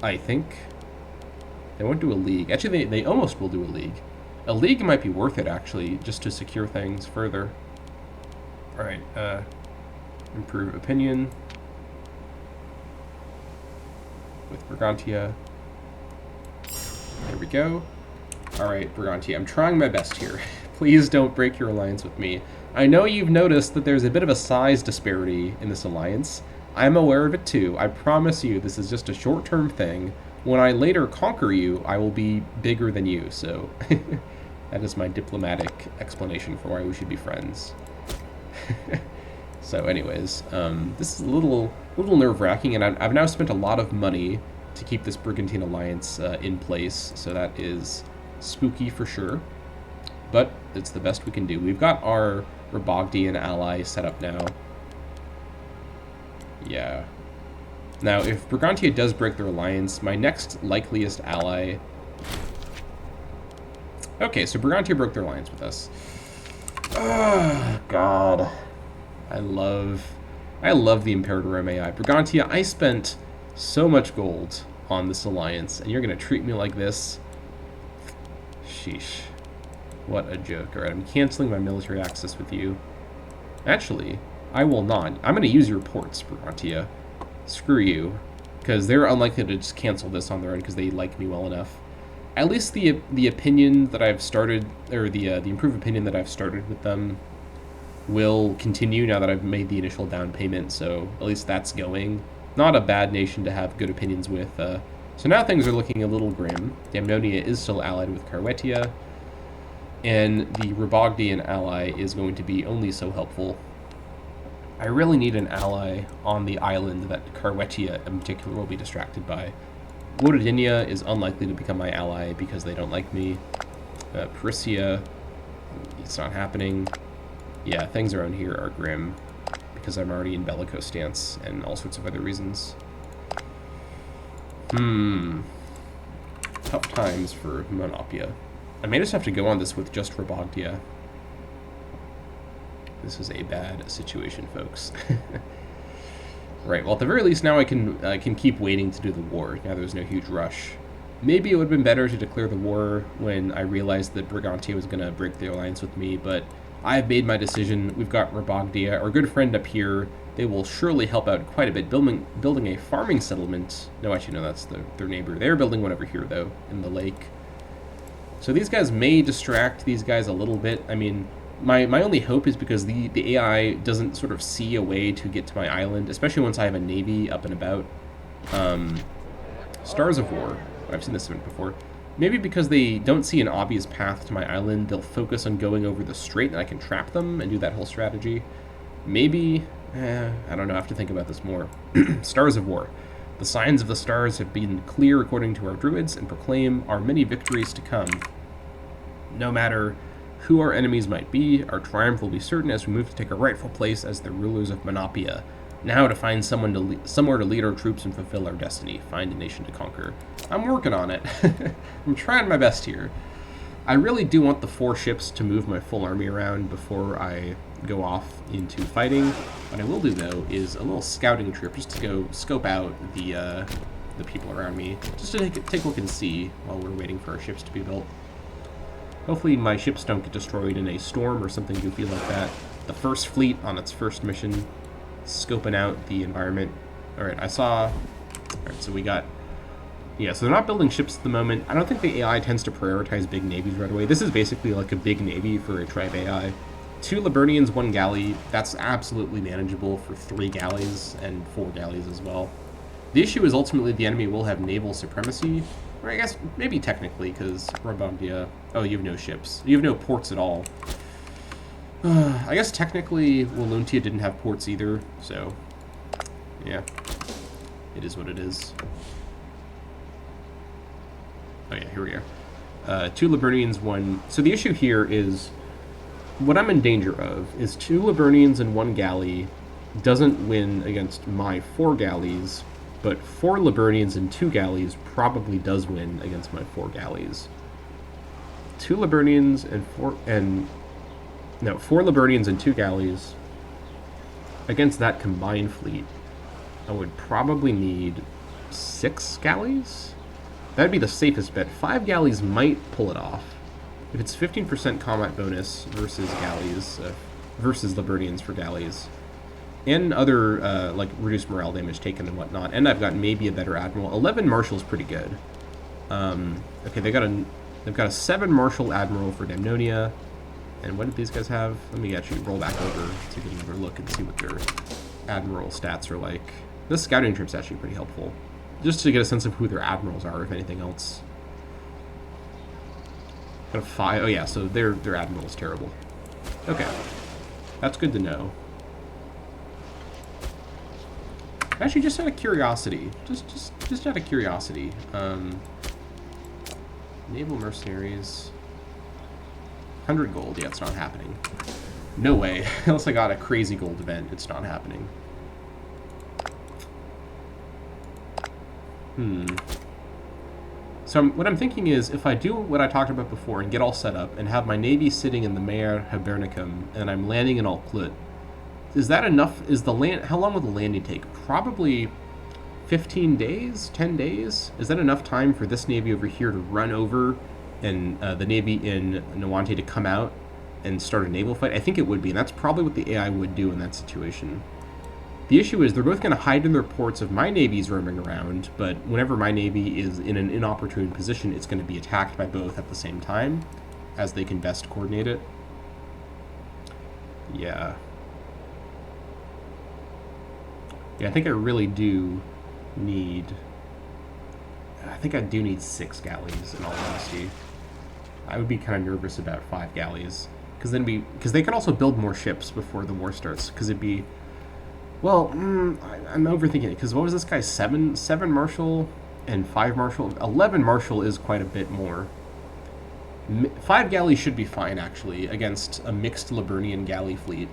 I think. They won't do a league. Actually, they almost will do a league. A league might be worth it, actually, just to secure things further. Alright, improve opinion with Brigantia. There we go. Alright, Brigantia, I'm trying my best here. Please don't break your alliance with me. I know you've noticed that there's a bit of a size disparity in this alliance. I'm aware of it too. I promise you this is just a short-term thing. When I later conquer you, I will be bigger than you, so that is my diplomatic explanation for why we should be friends. So anyways, this is a little nerve-wracking, and I've now spent a lot of money to keep this Brigantine alliance in place, so that is spooky for sure. But it's the best we can do. We've got our Rabogdian ally set up now. Yeah. Now, if Brigantia does break their alliance, my next likeliest ally... Okay, so Brigantia broke their alliance with us. Oh, God. I love the Imperator MAI. Brigantia, I spent so much gold on this alliance, and you're going to treat me like this? Sheesh. What a joke. Alright, I'm canceling my military access with you. Actually, I will not. I'm going to use your ports, Brigantia. Screw you. Because they're unlikely to just cancel this on their own because they like me well enough. At least the opinion that I've started, or the improved opinion that I've started with them will continue now that I've made the initial down payment, so at least that's going. Not a bad nation to have good opinions with. So now things are looking a little grim. Damnonia is still allied with Carwetia, and the Rabogdian ally is going to be only so helpful. I really need an ally on the island that Carwetia in particular will be distracted by. Woodidinia is unlikely to become my ally because they don't like me. Parisia, it's not happening. Yeah, things around here are grim because I'm already in bellicose stance and all sorts of other reasons. Tough times for Monapia. I may just have to go on this with just Rabogdia. This is a bad situation, folks. Right, well, at the very least, now I can keep waiting to do the war. Now there's no huge rush. Maybe it would have been better to declare the war when I realized that Brigantia was going to break the alliance with me, but I've made my decision. We've got Rabogdia, our good friend up here. They will surely help out quite a bit, building a farming settlement. No, actually, no, that's their neighbor. They're building one over here, though, in the lake. So these guys may distract these guys a little bit. I mean, my only hope is because the AI doesn't sort of see a way to get to my island, especially once I have a navy up and about. Stars of War. I've seen this event before. Maybe because they don't see an obvious path to my island, they'll focus on going over the strait and I can trap them and do that whole strategy. Maybe, I don't know, I have to think about this more. Stars of War. The signs of the stars have been clear according to our druids and proclaim our many victories to come. No matter who our enemies might be, our triumph will be certain as we move to take our rightful place as the rulers of Monapia. Now to find somewhere to lead our troops and fulfill our destiny. Find a nation to conquer. I'm working on it. I'm trying my best here. I really do want the 4 ships to move my full army around before I go off into fighting. What I will do, though, is a little scouting trip just to go scope out the people around me, just to take a look and see while we're waiting for our ships to be built. Hopefully my ships don't get destroyed in a storm or something goofy like that. The first fleet on its first mission, scoping out the environment. Alright, Alright, so we got... Yeah, so they're not building ships at the moment. I don't think the AI tends to prioritize big navies right away. This is basically like a big navy for a tribe AI. 2 Liburnians, 1 galley. That's absolutely manageable for 3 galleys and 4 galleys as well. The issue is ultimately the enemy will have naval supremacy. Or I guess maybe technically, because Robondia... Oh, you have no ships. You have no ports at all. I guess technically Waluntia didn't have ports either, so... Yeah. It is what it is. Oh yeah, here we are. 2 Liburnians, 1... So the issue here is... What I'm in danger of is 2 Liburnians and 1 galley doesn't win against my 4 galleys, but 4 Liburnians and 2 galleys probably does win against my 4 galleys. 2 Liburnians and 4 Liburnians and 2 galleys against that combined fleet. I would probably need 6 galleys. That'd be the safest bet. 5 galleys might pull it off. If it's 15% combat bonus versus galleys, versus Liburnians for galleys, and other, like, reduced morale damage taken and whatnot, and I've got maybe a better admiral. 11 Marshal's pretty good. Okay, they've got a 7 Marshal admiral for Damnonia, and what did these guys have? Let me actually roll back over to get another look and see what their admiral stats are like. This scouting trip's actually pretty helpful, just to get a sense of who their admirals are, if anything else. Got a 5. Oh yeah, so their admiral is terrible. Okay, that's good to know. Actually, just out of curiosity, just out of curiosity, naval mercenaries, 100 gold. Yeah, it's not happening. No way. Unless I got a crazy gold event, it's not happening. So what I'm thinking is, if I do what I talked about before and get all set up and have my navy sitting in the Mare Hibernicum and I'm landing in Alclut, is that enough? How long will the landing take? Probably 15 days, 10 days? Is that enough time for this navy over here to run over and the navy in Nawante to come out and start a naval fight? I think it would be, and that's probably what the AI would do in that situation. The issue is they're both going to hide in their ports if my navy's roaming around, but whenever my navy is in an inopportune position, it's going to be attacked by both at the same time, as they can best coordinate it. Yeah. Yeah, I think I really do need... I think I do need 6 galleys, in all honesty. I would be kind of nervous about 5 galleys, because they could also build more ships before the war starts, because it'd be... Well, I'm overthinking it, because what was this guy? 7 Marshal and 5 Marshal? 11 Marshal is quite a bit more. 5 galleys should be fine, actually, against a mixed Liburnian galley fleet.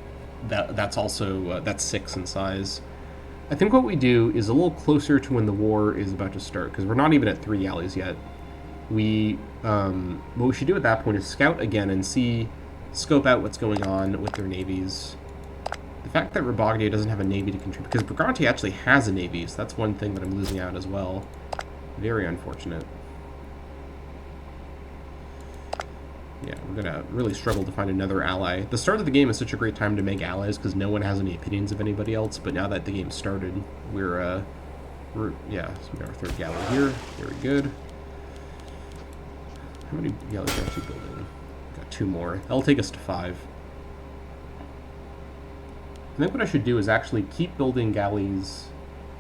That's also, that's 6 in size. I think what we do is a little closer to when the war is about to start, because we're not even at 3 galleys yet. What we should do at that point is scout again and scope out what's going on with their navies. The fact that Rabogdia doesn't have a navy to contribute, because Briganti actually has a navy, so that's one thing that I'm losing out as well. Very unfortunate. Yeah, we're gonna really struggle to find another ally. The start of the game is such a great time to make allies, because no one has any opinions of anybody else, but now that the game started, yeah, so we got our 3rd galley here. Very good. How many galleys are we building? Got 2 more. That'll take us to 5. I think what I should do is actually keep building galleys.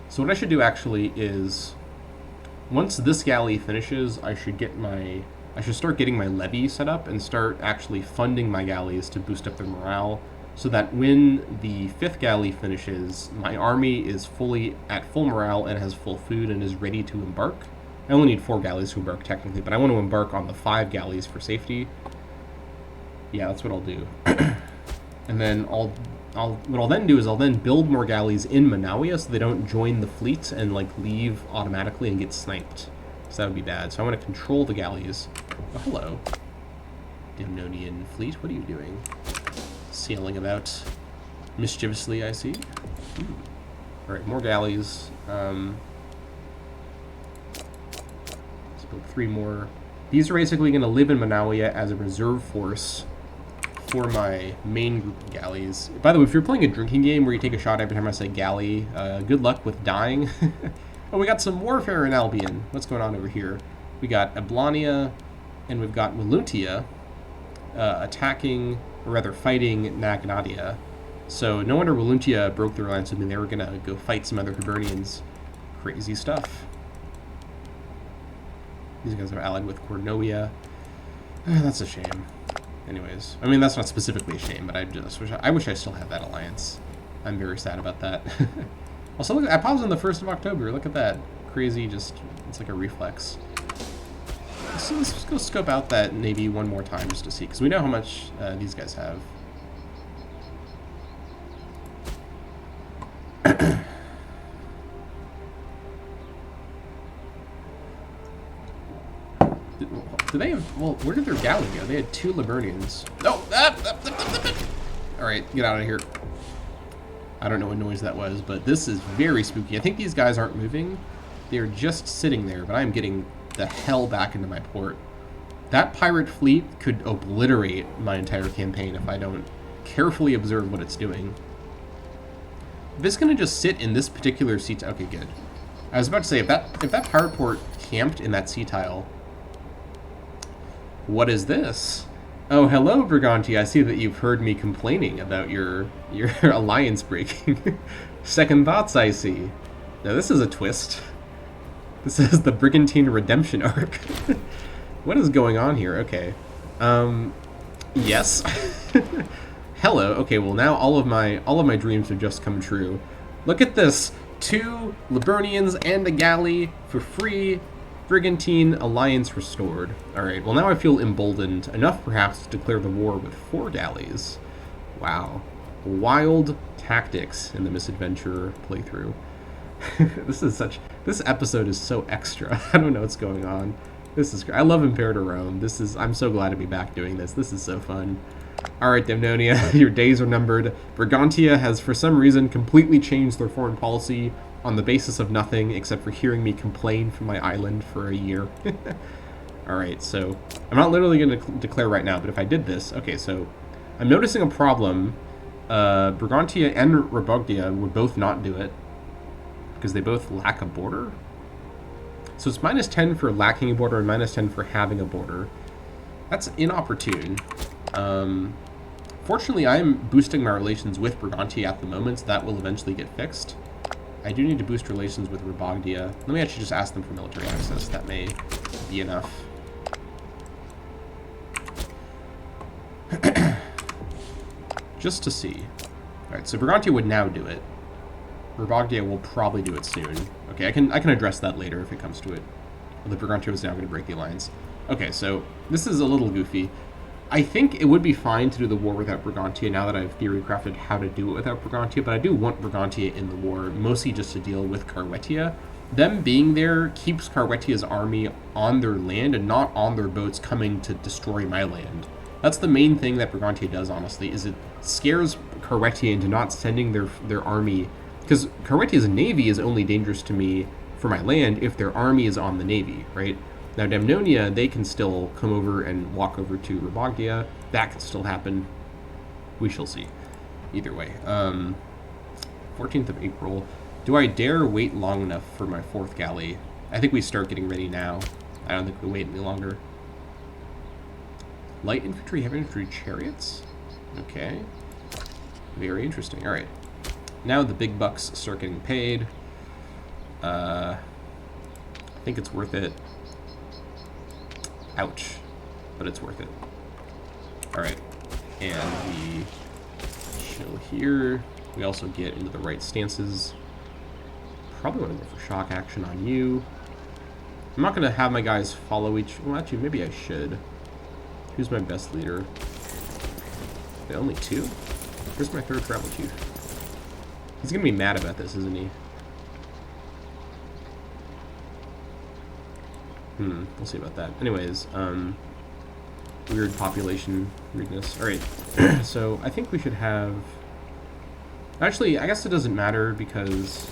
So what I should do actually is, once this galley finishes, I should start getting my levy set up and start actually funding my galleys to boost up their morale, so that when the 5th galley finishes, my army is fully at full morale and has full food and is ready to embark. I only need 4 galleys to embark technically, but I want to embark on the 5 galleys for safety. Yeah, that's what I'll do. And then what I'll then do is I'll then build more galleys in Monapia so they don't join the fleet and like leave automatically and get sniped. So that would be bad. So I want to control the galleys. Oh, hello. Demnonian fleet, what are you doing? Sailing about mischievously, I see. Alright, more galleys. Let's build 3 more. These are basically going to live in Monapia as a reserve force for my main group of galleys. By the way, if you're playing a drinking game where you take a shot every time I say galley, good luck with dying. Oh, we got some warfare in Albion. What's going on over here? We got Ablania and we've got Voluntia attacking, or rather fighting Nagnadia. So no wonder Voluntia broke their alliance with me. They were going to go fight some other Hibernians. Crazy stuff. These guys are allied with Cornovia. That's a shame. Anyways, I mean, that's not specifically a shame, but I wish I still had that alliance. I'm very sad about that. Also, look, I paused on the 1st of October. Look at that. Crazy, just, it's like a reflex. So let's just go scope out that Navy one more time just to see, because we know how much these guys have. Do they have, well, where did their galley go? They had 2 Liburnians. No! Alright, get out of here. I don't know what noise that was, but this is very spooky. I think these guys aren't moving. They're just sitting there, but I'm getting the hell back into my port. That pirate fleet could obliterate my entire campaign if I don't carefully observe what it's doing. If it's going to just sit in this particular sea tile... Okay, good. I was about to say, if that pirate port camped in that sea tile... What is this? Oh, hello, Briganti. I see that you've heard me complaining about your alliance breaking. Second thoughts, I see. Now, this is a twist. This is the Brigantine Redemption arc. What is going on here? Okay. Yes. Hello. Okay, well, now all of my dreams have just come true. Look at this. 2 Liburnians and a galley for free. Brigantine alliance restored. Alright, well now I feel emboldened enough perhaps to declare the war with 4 galleys. Wow. Wild tactics in the Misadventurer playthrough. This episode is so extra. I don't know what's going on. This is great. I love Imperator Rome. I'm so glad to be back doing this. This is so fun. Alright, Demnonia, your days are numbered. Brigantia has for some reason completely changed their foreign policy on the basis of nothing except for hearing me complain from my island for a year. Alright, so I'm not literally going to declare right now, but if I did this... Okay, so I'm noticing a problem. Brigantia and Rabogdia would both not do it because they both lack a border. So it's -10 for lacking a border and -10 for having a border. That's inopportune. Fortunately, I'm boosting my relations with Brigantia at the moment, so that will eventually get fixed. I do need to boost relations with Rabogdia. Let me actually just ask them for military access. That may be enough. Just to see. Alright, so Brigantia would now do it. Rabogdia will probably do it soon. Okay, I can address that later if it comes to it. Well, the Brigantia is now going to break the alliance. Okay, so this is a little goofy. I think it would be fine to do the war without Brigantia now that I've theory crafted how to do it without Brigantia, but I do want Brigantia in the war, mostly just to deal with Carwetia. Them being there keeps Carwetia's army on their land and not on their boats coming to destroy my land. That's the main thing that Brigantia does, honestly, is it scares Carwetia into not sending their army, because Carwetia's navy is only dangerous to me for my land if their army is on the navy, right? Now, Demnonia, they can still come over and walk over to Rabogdia. That can still happen. We shall see. Either way. 14th of April. Do I dare wait long enough for my 4th galley? I think we start getting ready now. I don't think we wait any longer. Light infantry, heavy infantry, chariots? Okay. Very interesting. All right. Now the big bucks start getting paid. I think it's worth it. Ouch. But it's worth it. Alright. And the chill here. We also get into the right stances. Probably want to go for shock action on you. I'm not going to have my guys follow each... Well, actually, maybe I should. Who's my best leader? Only 2? Where's my 3rd travel chief? He's going to be mad about this, isn't he? We'll see about that. Anyways, weird population weirdness. Alright, so I think we should have... Actually, I guess it doesn't matter because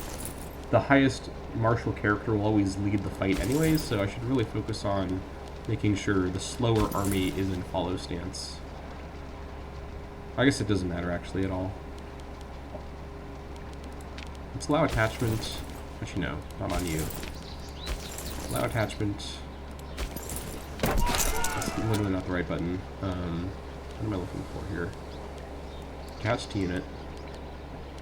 the highest martial character will always lead the fight anyways, so I should really focus on making sure the slower army is in follow stance. I guess it doesn't matter actually at all. Let's allow attachment, but you know, not on you. Allow attachment. That's literally not the right button. What am I looking for here? Attach to unit.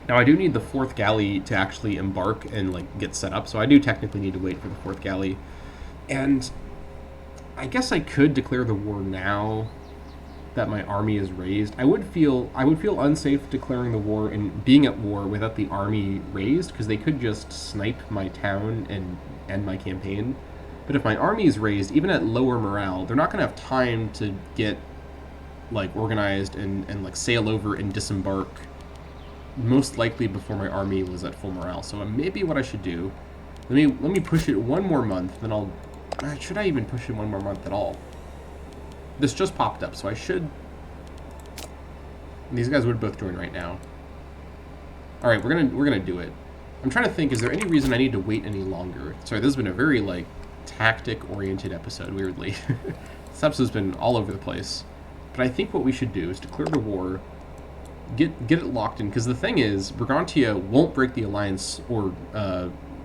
Now I do need the 4th galley to actually embark and like get set up, so I do technically need to wait for the 4th galley. And I guess I could declare the war now that my army is raised. I would feel unsafe declaring the war and being at war without the army raised, because they could just snipe my town and end my campaign. But if my army is raised, even at lower morale, they're not going to have time to get like organized and like sail over and disembark, most likely before my army was at full morale. So maybe what I should do, let me push it 1 more month, then I'll... Should I even push it 1 more month at all? This just popped up, so I should... These guys would both join right now. Alright, we're gonna do it. I'm trying to think, is there any reason I need to wait any longer? Sorry, this has been a very, like, tactic-oriented episode, weirdly. This episode's been all over the place. But I think what we should do is declare the war, get it locked in, because the thing is, Brigantia won't break the alliance, or,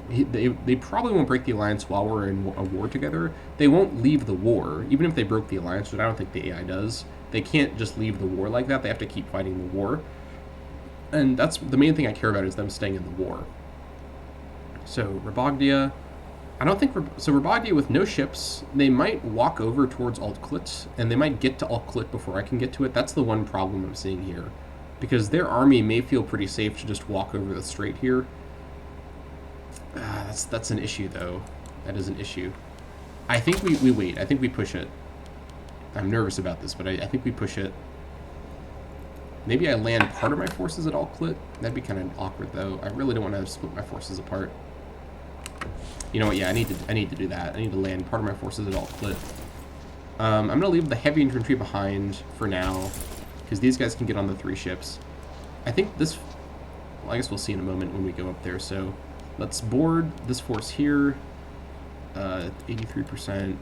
they probably won't break the alliance while we're in a war together. They won't leave the war, even if they broke the alliance, which I don't think the AI does. They can't just leave the war like that. They have to keep fighting the war. And that's the main thing I care about, is them staying in the war. So, Rabogdia, I don't think... So, Rabogdia with no ships, they might walk over towards Alt-Klit, and they might get to Alt-Klit before I can get to it. That's the one problem I'm seeing here. Because their army may feel pretty safe to just walk over the strait here. That's an issue, though. That is an issue. I think we wait. I think we push it. I'm nervous about this, but I think we push it. Maybe I land part of my forces at Alt-Klit. That'd be kind of awkward, though. I really don't want to split my forces apart. You know what? Yeah, I need to do that. I need to land part of my forces at Alt-Klit. I'm going to leave the heavy infantry behind for now, because these guys can get on the 3 ships. I think this... Well, I guess we'll see in a moment when we go up there, so... Let's board this force here. 83%.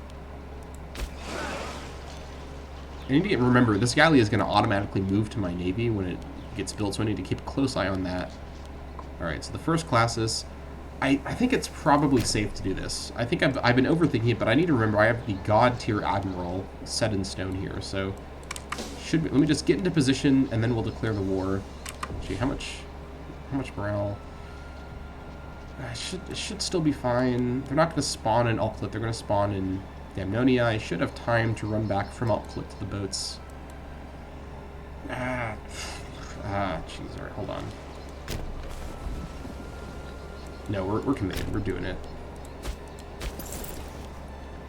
I need to remember, this galley is going to automatically move to my navy when it gets built, so I need to keep a close eye on that. Alright, so the first classes. I think it's probably safe to do this. I think I've been overthinking it, but I need to remember I have the God tier admiral set in stone here, so... let me just get into position, and then we'll declare the war. Gee, how much morale... It should still be fine. They're not going to spawn in Alt-Klit. They're going to spawn in Damnonia. I should have time to run back from Alt-Klit to the boats. Jeez. Alright, hold on. No, we're committed. We're doing it.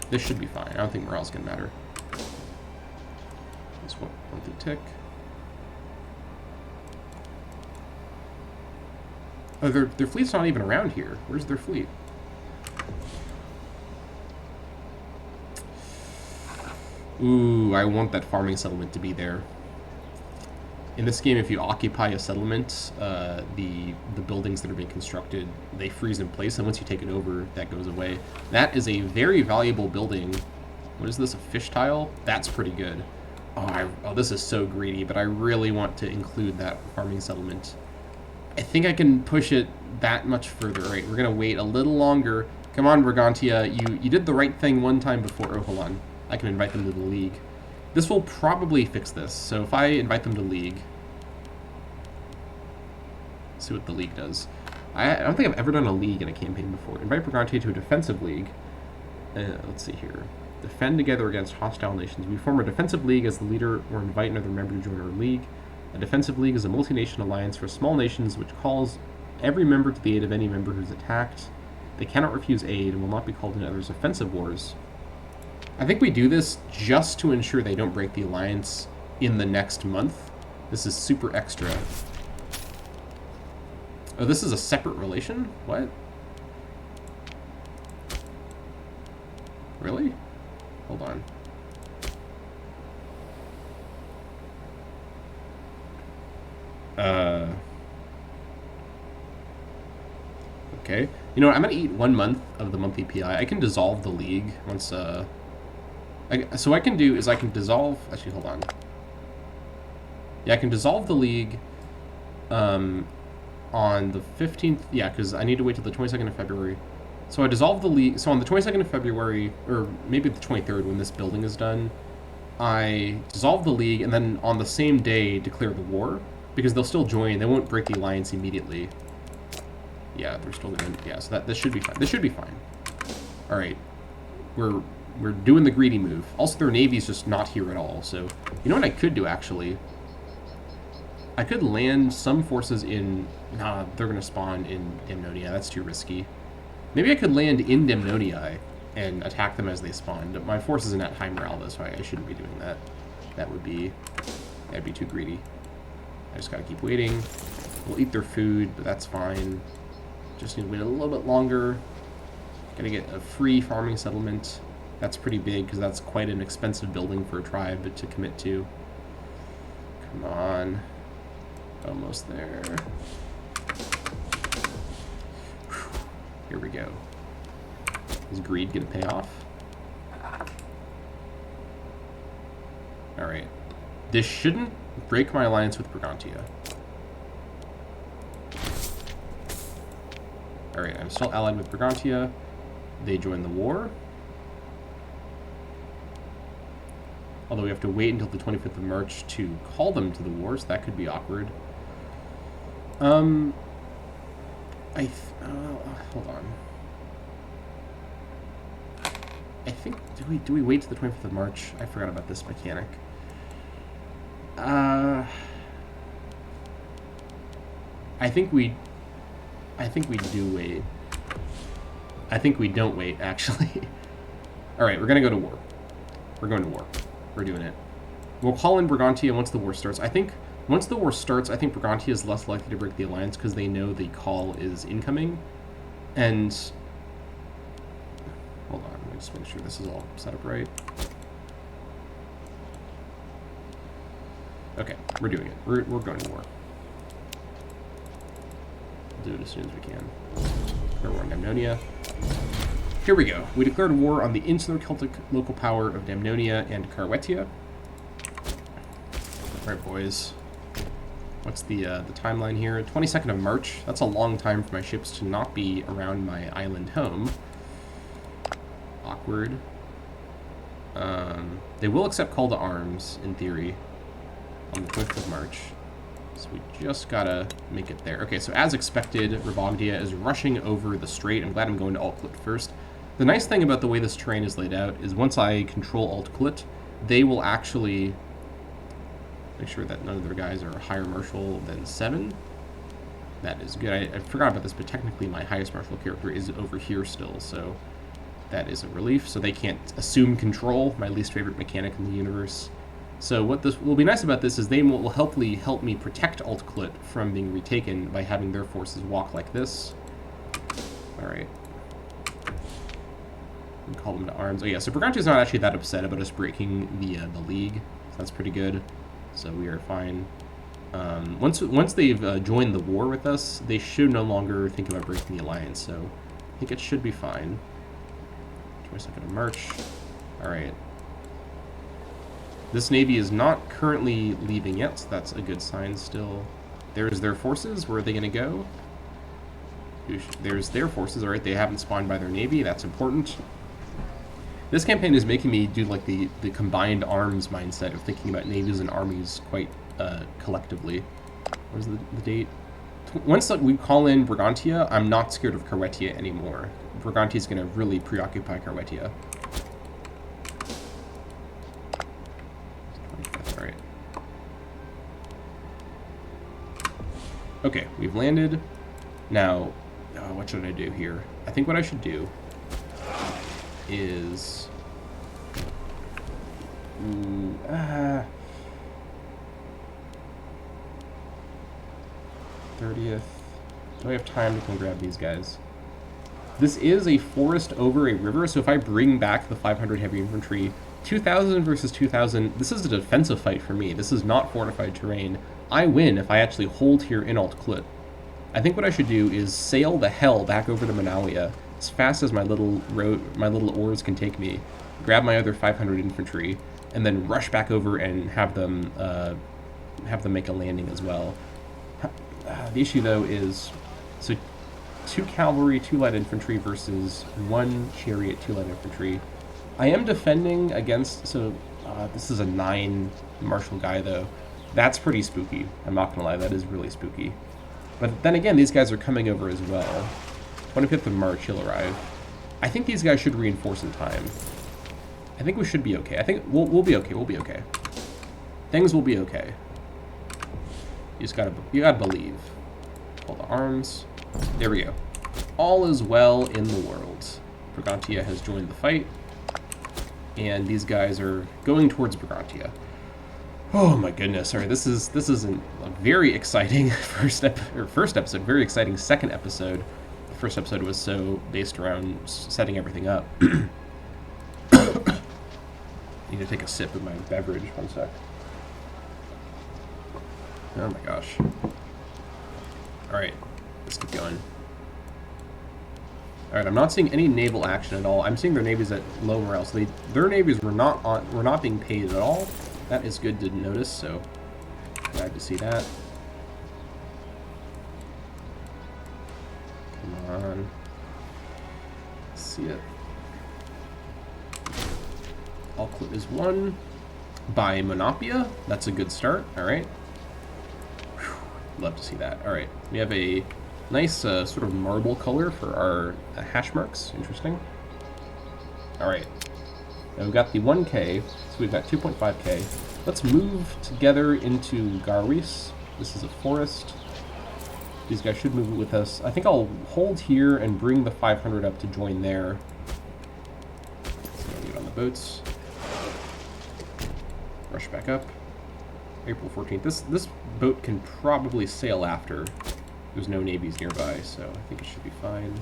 This should be fine. I don't think morale's going to matter. Just one through tick. Oh, their fleet's not even around here. Where's their fleet? Ooh, I want that farming settlement to be there. In this game, if you occupy a settlement, the buildings that are being constructed, they freeze in place, and once you take it over, that goes away. That is a very valuable building. What is this, a fish tile? That's pretty good. Oh, this is so greedy, but I really want to include that farming settlement. I think I can push it that much further. All right, we're going to wait a little longer. Come on, Brigantia. You did the right thing one time before. Oh, hold on. I can invite them to the League. This will probably fix this. So if I invite them to League... see what the League does. I don't think I've ever done a League in a campaign before. Invite Brigantia to a defensive League. Let's see here. Defend together against hostile nations. We form a defensive League as the leader or invite another member to join our League. A defensive league is a multi-nation alliance for small nations which calls every member to the aid of any member who's attacked. They cannot refuse aid and will not be called into others' offensive wars. I think we do this just to ensure they don't break the alliance in the next month. This is super extra. Oh, this is a separate relation? What? Really? Hold on. Okay. You know what? I'm gonna eat 1 month of the monthly PI. I can dissolve the league once, so what I can do is I can dissolve... Actually, hold on. Yeah, I can dissolve the league on the 15th... Yeah, because I need to wait till the 22nd of February. So I dissolve the league... So on the 22nd of February, or maybe the 23rd when this building is done, I dissolve the league, and then on the same day declare the war, because they'll still join. They won't break the alliance immediately. Yeah, they're still gonna... Yeah, so this should be fine. This should be fine. All right. We're doing the greedy move. Also, their navy's just not here at all, so... You know what I could do, actually? I could land some forces in... Nah, they're gonna spawn in Demnonia. That's too risky. Maybe I could land in Demnonia and attack them as they spawn. But my force isn't at high morale, though, so I shouldn't be doing that. That'd be too greedy. I just gotta keep waiting. We'll eat their food, but that's fine. Just need to wait a little bit longer. Gotta get a free farming settlement. That's pretty big, because that's quite an expensive building for a tribe to commit to. Come on. Almost there. Whew. Here we go. Is greed gonna pay off? Alright. This shouldn't break my alliance with Brigantia. Alright, I'm still allied with Brigantia. They join the war. Although we have to wait until the 25th of March to call them to the war, so that could be awkward. Hold on. I think, do we wait till the 25th of March? I forgot about this mechanic. I think we do wait. I think we don't wait, actually. Alright, we're gonna go to war. We're going to war. We're doing it. We'll call in Brigantia once the war starts. I think once the war starts, I think Brigantia is less likely to break the alliance because they know the call is incoming. And hold on, let me just make sure this is all set up right. Okay, we're doing it. We're going to war. We'll do it as soon as we can. Declare war on Demnonia. Here we go. We declared war on the insular Celtic local power of Demnonia and Carwetia. Alright, boys. What's the timeline here? 22nd of March. That's a long time for my ships to not be around my island home. Awkward. They will accept call to arms, in theory, on the 20th of March. So we just gotta make it there. Okay, so as expected, Rabogdia is rushing over the strait. I'm glad I'm going to alt-clit first. The nice thing about the way this terrain is laid out is once I control alt-clit, they will actually make sure that none of their guys are higher martial than 7. That is good. I forgot about this, but technically my highest martial character is over here still, so that is a relief. So they can't assume control, my least favorite mechanic in the universe. So what this will be nice about this is they will hopefully help me protect alt-clit from being retaken by having their forces walk like this. Alright. Call them to arms. Oh yeah, so Brigantia's not actually that upset about us breaking the league. So that's pretty good. So we are fine. Once they've joined the war with us, they should no longer think about breaking the alliance. So I think it should be fine. 22nd of March. All right. This navy is not currently leaving yet, so that's a good sign still. There's their forces. Where are they going to go? There's their forces. All right, they haven't spawned by their navy. That's important. This campaign is making me do like the combined arms mindset of thinking about navies and armies quite collectively. What is the date? Once we call in Brigantia, I'm not scared of Carwetia anymore. Brigantia's going to really preoccupy Carwetia. Alright. Okay, we've landed. Now, what should I do here? I think what I should do is... 30th. Do I have time to come grab these guys? This is a forest over a river, so if I bring back the 500 heavy infantry, 2,000 versus 2,000, this is a defensive fight for me. This is not fortified terrain. I win if I actually hold here in Alt Clit. I think what I should do is sail the hell back over to Monapia as fast as my little oars can take me, grab my other 500 infantry, and then rush back over and have them make a landing as well. The issue though is, so 2 cavalry, 2 light infantry versus 1 chariot, 2 light infantry. I am defending against, so this is a 9 martial guy though. That's pretty spooky. I'm not gonna lie, that is really spooky. But then again, these guys are coming over as well. 25th of March, he'll arrive. I think these guys should reinforce in time. I think we should be okay. I think we'll be okay. We'll be okay. Things will be okay. You gotta believe. Hold the arms. There we go. All is well in the world. Brigantia has joined the fight, and these guys are going towards Brigantia. Oh my goodness! All right, this is a very exciting first episode. Very exciting second episode. The first episode was so based around setting everything up. Need to take a sip of my beverage. 1 sec. Oh my gosh. Alright, let's keep going. Alright, I'm not seeing any naval action at all. I'm seeing their navies at low morale. So their navies were not being paid at all. That is good to notice, so glad to see that. Come on. Let's see it. All clip is won by Monapia. That's a good start. Alright. Love to see that. Alright. We have a nice sort of marble color for our hash marks. Interesting. Alright. Now we've got the 1K, so we've got 2.5K. Let's move together into Garwis. This is a forest. These guys should move with us. I think I'll hold here and bring the 500 up to join there. So I'll get on the boats. Rush back up. April 14th. This boat can probably sail after. There's no navies nearby, so I think it should be fine.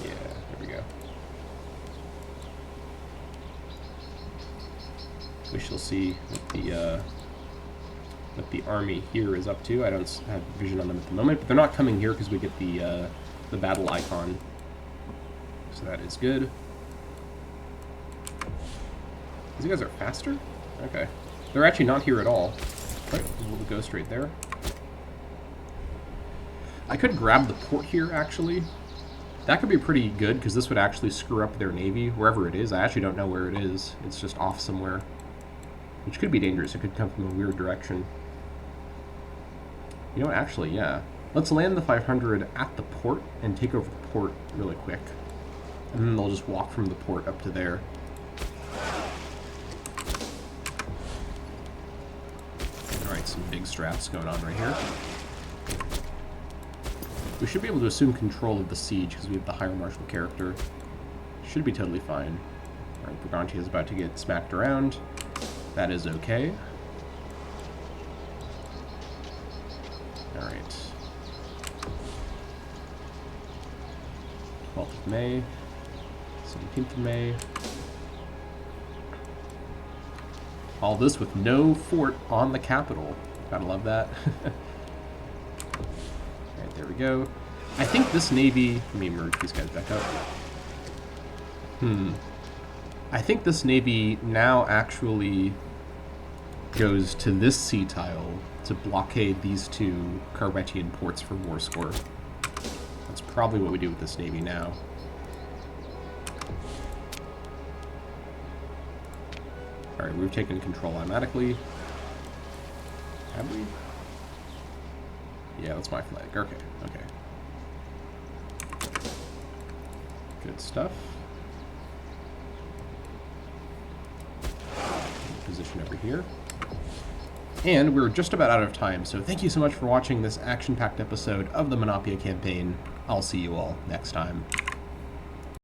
Yeah, there we go. We shall see what the army here is up to. I don't have vision on them at the moment, but they're not coming here because we get the battle icon. So that is good. These guys are faster? Okay. They're actually not here at all. Right, we'll go straight there. I could grab the port here, actually. That could be pretty good, because this would actually screw up their navy, wherever it is. I actually don't know where it is. It's just off somewhere. Which could be dangerous. It could come from a weird direction. You know what, actually, yeah. Let's land the 500 at the port and take over the port really quick. And then they'll just walk from the port up to there. Alright, some big strats going on right here. We should be able to assume control of the siege because we have the higher martial character. Should be totally fine. Alright, Brigantia is about to get smacked around. That is okay. Alright. 12th of May. 17th of May. All this with no fort on the capital. Gotta love that. Alright, there we go. I think this navy... Let me merge these guys back up. I think this navy now actually goes to this sea tile to blockade these two Carwettian ports for war score. That's probably what we do with this navy now. Alright, we've taken control automatically. Have we? Yeah, that's my flag. Okay, okay. Good stuff. relation over here. And we're just about out of time, so thank you so much for watching this action-packed episode of the Monapia Campaign. I'll see you all next time.